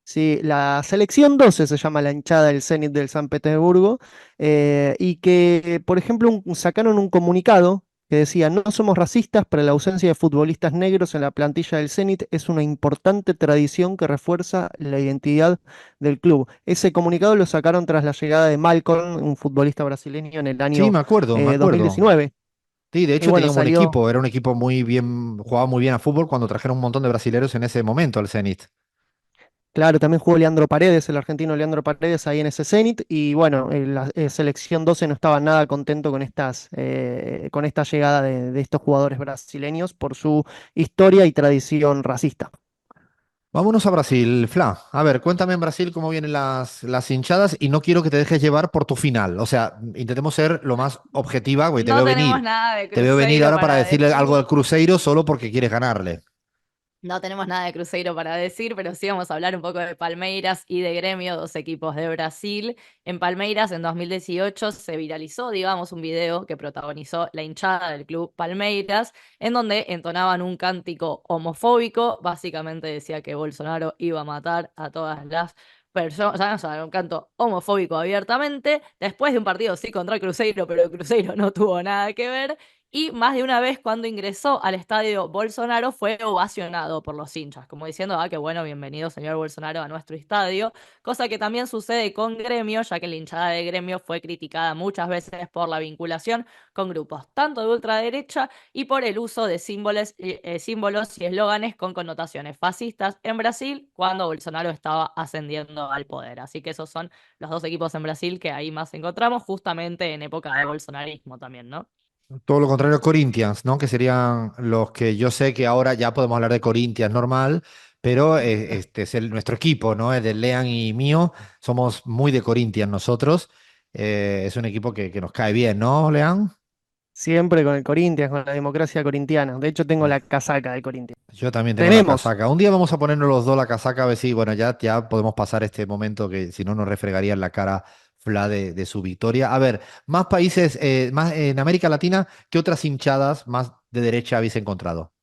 Sí, la selección 12 se llama la hinchada del Zenit del San Petersburgo, y que, por ejemplo, sacaron un comunicado que decía, no somos racistas, pero la ausencia de futbolistas negros en la plantilla del Zenit es una importante tradición que refuerza la identidad del club. Ese comunicado lo sacaron tras la llegada de Malcolm, un futbolista brasileño, en el Sí, año me acuerdo. 2019. Sí, de Y hecho bueno, tenía un buen salió. equipo, era un equipo muy bien, jugaba muy bien a fútbol cuando trajeron un montón de brasileros en ese momento al Zenit. Claro, también jugó Leandro Paredes, el argentino Leandro Paredes ahí en ese Zenit. Y bueno, la selección 12 no estaba nada contento con esta llegada de estos jugadores brasileños por su historia y tradición racista. Vámonos a Brasil, Fla. A ver, cuéntame en Brasil cómo vienen las hinchadas y no quiero que te dejes llevar por tu final. O sea, intentemos ser lo más objetiva, güey, te No veo tenemos venir. nada de Te veo venir Cruzeiro ahora para para decirle algo decir. al Cruzeiro solo porque quieres ganarle. No tenemos nada de Cruzeiro para decir, pero sí vamos a hablar un poco de Palmeiras y de Gremio, dos equipos de Brasil. En Palmeiras, en 2018, se viralizó, digamos, un video que protagonizó la hinchada del club Palmeiras, en donde entonaban un cántico homofóbico. Básicamente decía que Bolsonaro iba a matar a todas las personas, o sea, un canto homofóbico abiertamente. Después de un partido sí contra el Cruzeiro, pero el Cruzeiro no tuvo nada que ver. Y más de una vez cuando ingresó al estadio Bolsonaro fue ovacionado por los hinchas, como diciendo, ah, qué bueno, bienvenido señor Bolsonaro a nuestro estadio, cosa que también sucede con Gremio, ya que la hinchada de Gremio fue criticada muchas veces por la vinculación con grupos tanto de ultraderecha y por el uso de símbolos y eslóganes con connotaciones fascistas en Brasil cuando Bolsonaro estaba ascendiendo al poder. Así que esos son los dos equipos en Brasil que ahí más encontramos, justamente en época de bolsonarismo también, ¿no? Todo lo contrario, Corinthians, ¿no? Que serían los que yo sé que ahora ya podemos hablar de Corinthians normal, pero este es nuestro equipo, ¿no? Es de Lean y mío. Somos muy de Corinthians nosotros. Es un equipo que nos cae bien, ¿no, Lean? Siempre con el Corinthians, con la democracia corintiana. De hecho, tengo la casaca del Corinthians. Yo también tengo la Tenemos. casaca. Un día vamos a ponernos los dos la casaca a ver si, bueno, ya podemos pasar este momento que si no nos refregaría en la cara Fla de su victoria. A ver, más países, más en América Latina, ¿qué otras hinchadas más de derecha habéis encontrado?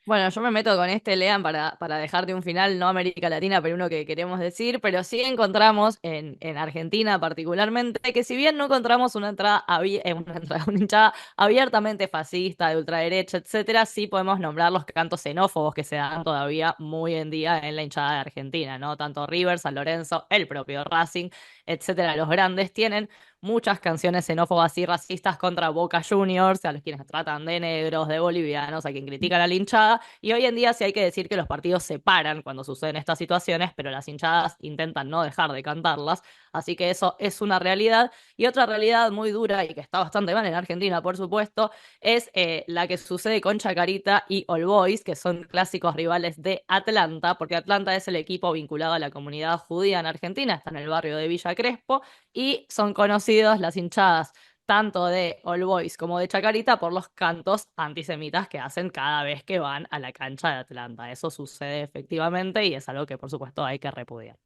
Bueno, yo me meto con este Lean para dejarte un final, no América Latina, pero uno que queremos decir, pero sí encontramos en Argentina particularmente, que si bien no encontramos una hinchada abiertamente fascista, de ultraderecha, etcétera, sí podemos nombrar los cantos xenófobos que se dan todavía muy en día en la hinchada de Argentina, ¿no? Tanto River, San Lorenzo, el propio Racing, etcétera, los grandes tienen muchas canciones xenófobas y racistas contra Boca Juniors, a los quienes tratan de negros, de bolivianos, a quien critican a la hinchada. Y hoy en día sí hay que decir que los partidos se paran cuando suceden estas situaciones, pero las hinchadas intentan no dejar de cantarlas. Así que eso es una realidad. Y otra realidad muy dura y que está bastante mal en Argentina, por supuesto, es la que sucede con Chacarita y All Boys, que son clásicos rivales de Atlanta, porque Atlanta es el equipo vinculado a la comunidad judía en Argentina, está en el barrio de Villa Crespo, y son conocidos las hinchadas tanto de All Boys como de Chacarita por los cantos antisemitas que hacen cada vez que van a la cancha de Atlanta. Eso sucede efectivamente y es algo que por supuesto hay que repudiar.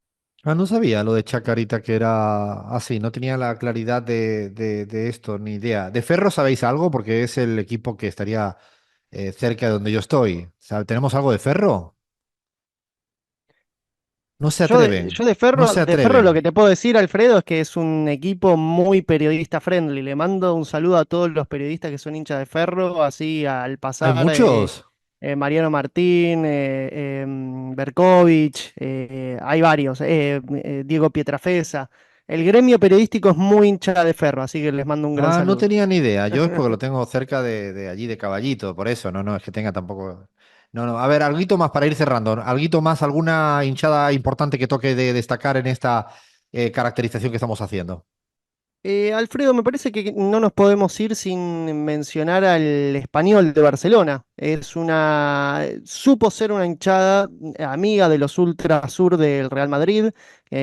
Ah, no sabía lo de Chacarita que era así, no tenía la claridad de esto, ni idea. ¿De Ferro sabéis algo? Porque es el equipo que estaría cerca de donde yo estoy. ¿Tenemos algo de Ferro? No se Yo de, atreven, yo de no Ferro, se de Ferro lo que atreven. te puedo decir, Alfredo, es que es un equipo muy periodista friendly. Le mando un saludo a todos los periodistas que son hinchas de Ferro, así al ¿Hay pasar muchos? Mariano Martín, Berkovich, hay varios, Diego Pietrafesa. El gremio periodístico es muy hincha de Ferro, así que les mando un gran Ah, no saludo. tenía ni idea. Yo es porque lo tengo cerca de allí, de Caballito, por eso, no es que tenga tampoco. No, no. A ver, alguito más para ir cerrando. Alguito más, alguna hinchada importante que toque de destacar en esta caracterización que estamos haciendo. Alfredo, me parece que no nos podemos ir sin mencionar al Español de Barcelona. Supo ser una hinchada amiga de los ultra sur del Real Madrid,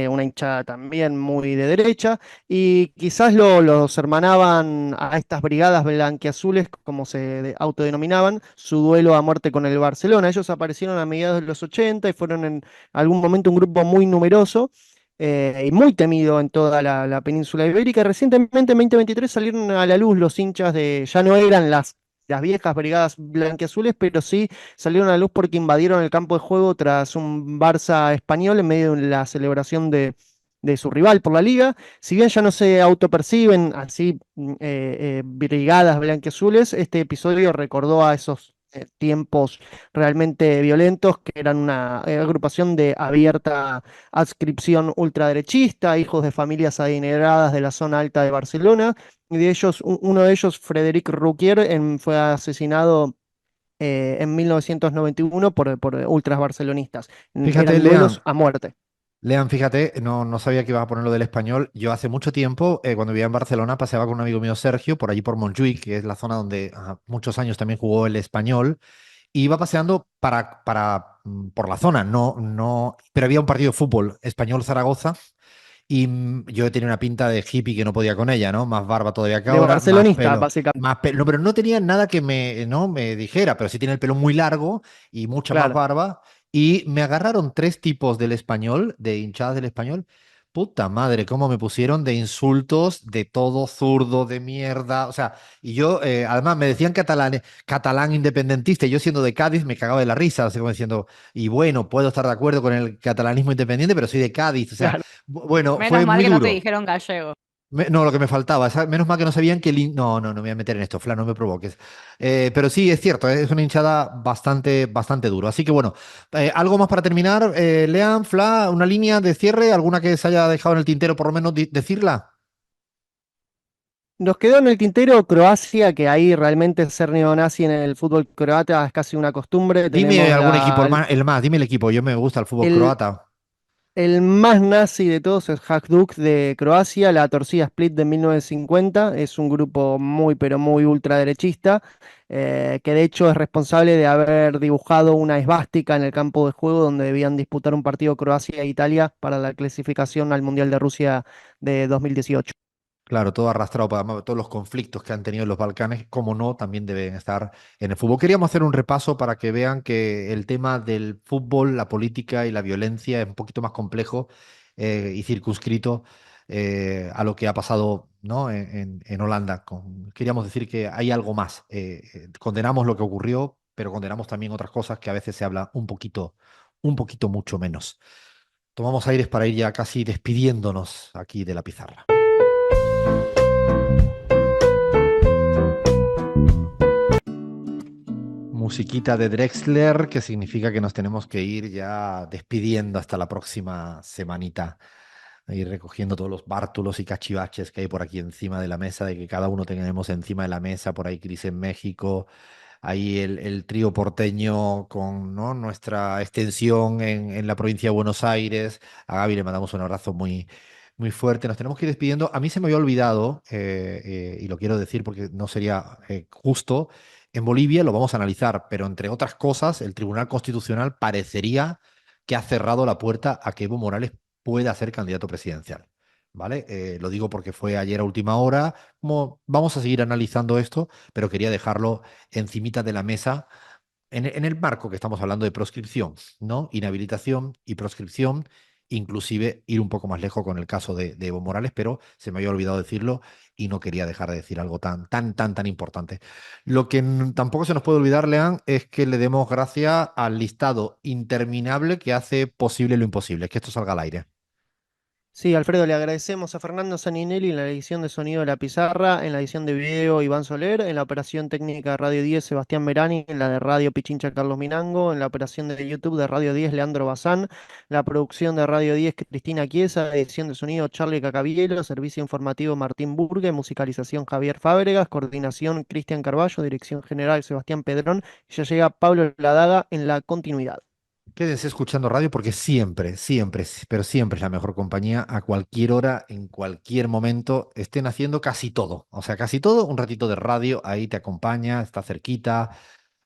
una hinchada también muy de derecha, y quizás los hermanaban a estas brigadas blanquiazules, como se autodenominaban, su duelo a muerte con el Barcelona. Ellos aparecieron a mediados de los 80 y fueron en algún momento un grupo muy numeroso y muy temido en toda la península ibérica. Recientemente, en 2023, salieron a la luz los hinchas ya no eran las viejas brigadas blanquiazules, pero sí salieron a la luz porque invadieron el campo de juego tras un Barça español en medio de la celebración de su rival por la liga. Si bien ya no se autoperciben así brigadas blanquiazules, este episodio recordó a esos tiempos realmente violentos, que eran una agrupación de abierta adscripción ultraderechista, hijos de familias adineradas de la zona alta de Barcelona, y de ellos, uno de ellos, Frederic Rouquier, fue asesinado en 1991 por ultras barcelonistas. Fíjate, Eran duelos a muerte. Lean, fíjate, no sabía que ibas a poner lo del español. Yo hace mucho tiempo, cuando vivía en Barcelona, paseaba con un amigo mío, Sergio, por allí por Montjuïc, que es la zona donde muchos años también jugó el español. Y iba paseando por la zona, pero había un partido de fútbol, Español-Zaragoza, y yo tenía una pinta de hippie que no podía con ella, ¿no? Más barba todavía que De ahora, más barcelonista, pelo, básicamente. más pelo. No, pero no tenía nada que no me dijera, pero sí tiene el pelo muy largo y mucha más Claro. barba. Y me agarraron tres tipos del español, de hinchadas del español. Puta madre, cómo me pusieron de insultos, de todo zurdo, de mierda. O sea, y yo, además, me decían catalán independentista, y yo siendo de Cádiz me cagaba de la risa, así como diciendo, y bueno, puedo estar de acuerdo con el catalanismo independiente, pero soy de Cádiz. O sea, Claro. bueno, Menos fue mal muy que no te duro. dijeron gallego. No, lo que me faltaba. Menos mal que no sabían que no me voy a meter en esto, Fla, no me provoques. Pero sí, es cierto, es una hinchada bastante duro. Así que bueno, algo más para terminar. Lean, Fla, una línea de cierre, alguna que se haya dejado en el tintero, por lo menos decirla. Nos quedó en el tintero Croacia, que ahí realmente ser neonazi en el fútbol croata es casi una costumbre. Dime Tenemos algún equipo, el más, dime el equipo. Yo me gusta el fútbol el, croata. El más nazi de todos es Hajduk de Croacia, la Torcida Split de 1950. Es un grupo muy, pero muy ultraderechista, que de hecho es responsable de haber dibujado una esvástica en el campo de juego donde debían disputar un partido Croacia e Italia para la clasificación al Mundial de Rusia de 2018. Claro, todo arrastrado para todos los conflictos que han tenido en los Balcanes, como no, también deben estar en el fútbol. Queríamos hacer un repaso para que vean que el tema del fútbol, la política y la violencia es un poquito más complejo y circunscrito a lo que ha pasado, ¿no? en Holanda. Queríamos decir que hay algo más. Condenamos lo que ocurrió, pero condenamos también otras cosas que a veces se habla un poquito mucho menos. Tomamos aires para ir ya casi despidiéndonos aquí de la pizarra. Musiquita de Drexler, que significa que nos tenemos que ir ya despidiendo hasta la próxima semanita. Ir recogiendo todos los bártulos y cachivaches que hay por aquí encima de la mesa, de que cada uno tenemos encima de la mesa, por ahí Cris en México, ahí el trío porteño con, ¿no? nuestra extensión en la provincia de Buenos Aires. A Gaby le mandamos un abrazo muy fuerte. Nos tenemos que ir despidiendo. A mí se me había olvidado, y lo quiero decir porque no sería justo, en Bolivia lo vamos a analizar, pero entre otras cosas, el Tribunal Constitucional parecería que ha cerrado la puerta a que Evo Morales pueda ser candidato presidencial. ¿Vale? Lo digo porque fue ayer a última hora. Vamos a seguir analizando esto, pero quería dejarlo encimita de la mesa en el marco que estamos hablando de proscripción, ¿no? Inhabilitación y proscripción, inclusive ir un poco más lejos con el caso de Evo Morales, pero se me había olvidado decirlo y no quería dejar de decir algo tan importante. Lo que tampoco se nos puede olvidar, Lean, es que le demos gracias al listado interminable que hace posible lo imposible, que esto salga al aire. Sí, Alfredo, le agradecemos a Fernando Saninelli en la edición de sonido de La Pizarra, en la edición de video Iván Soler, en la operación técnica de Radio 10 Sebastián Merani, en la de Radio Pichincha Carlos Minango, en la operación de YouTube de Radio 10 Leandro Bazán, la producción de Radio 10 Cristina Chiesa, edición de sonido Charlie Cacabielo, servicio informativo Martín Burgue, musicalización Javier Fábregas, coordinación Cristian Carballo, dirección general Sebastián Pedrón, y ya llega Pablo Ladaga en la continuidad. Quédense escuchando radio porque pero siempre es la mejor compañía a cualquier hora, en cualquier momento. Estén haciendo casi todo. O sea, casi todo, un ratito de radio ahí te acompaña, está cerquita,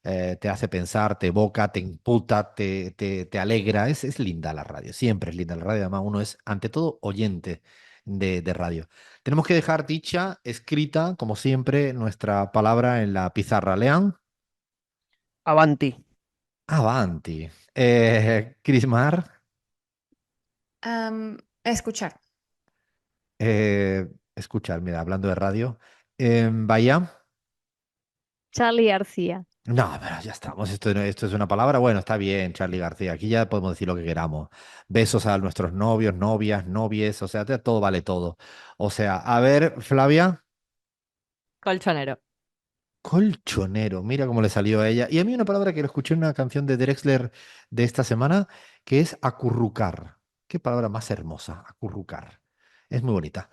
te hace pensar, te evoca, te imputa, te alegra. Es linda la radio, siempre es linda la radio. Además, uno es, ante todo, oyente de radio. Tenemos que dejar dicha, escrita, como siempre, nuestra palabra en la pizarra. Lean, Avanti. avanti. Crismar. Escuchar. Escuchar, mira, hablando de radio. Vaya. Charly García. No, pero ya estamos. Esto es una palabra. Bueno, está bien, Charly García. Aquí ya podemos decir lo que queramos. Besos a nuestros novios, novias, novies. O sea, todo vale todo. O sea, a ver, Flavia. Colchonero. Colchonero. Mira cómo le salió a ella. Y a mí una palabra que lo escuché en una canción de Drexler de esta semana, que es acurrucar. Qué palabra más hermosa, acurrucar. Es muy bonita.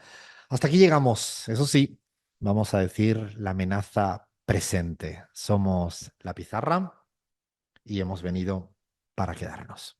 Hasta aquí llegamos. Eso sí, vamos a decir la amenaza presente. Somos la pizarra y hemos venido para quedarnos.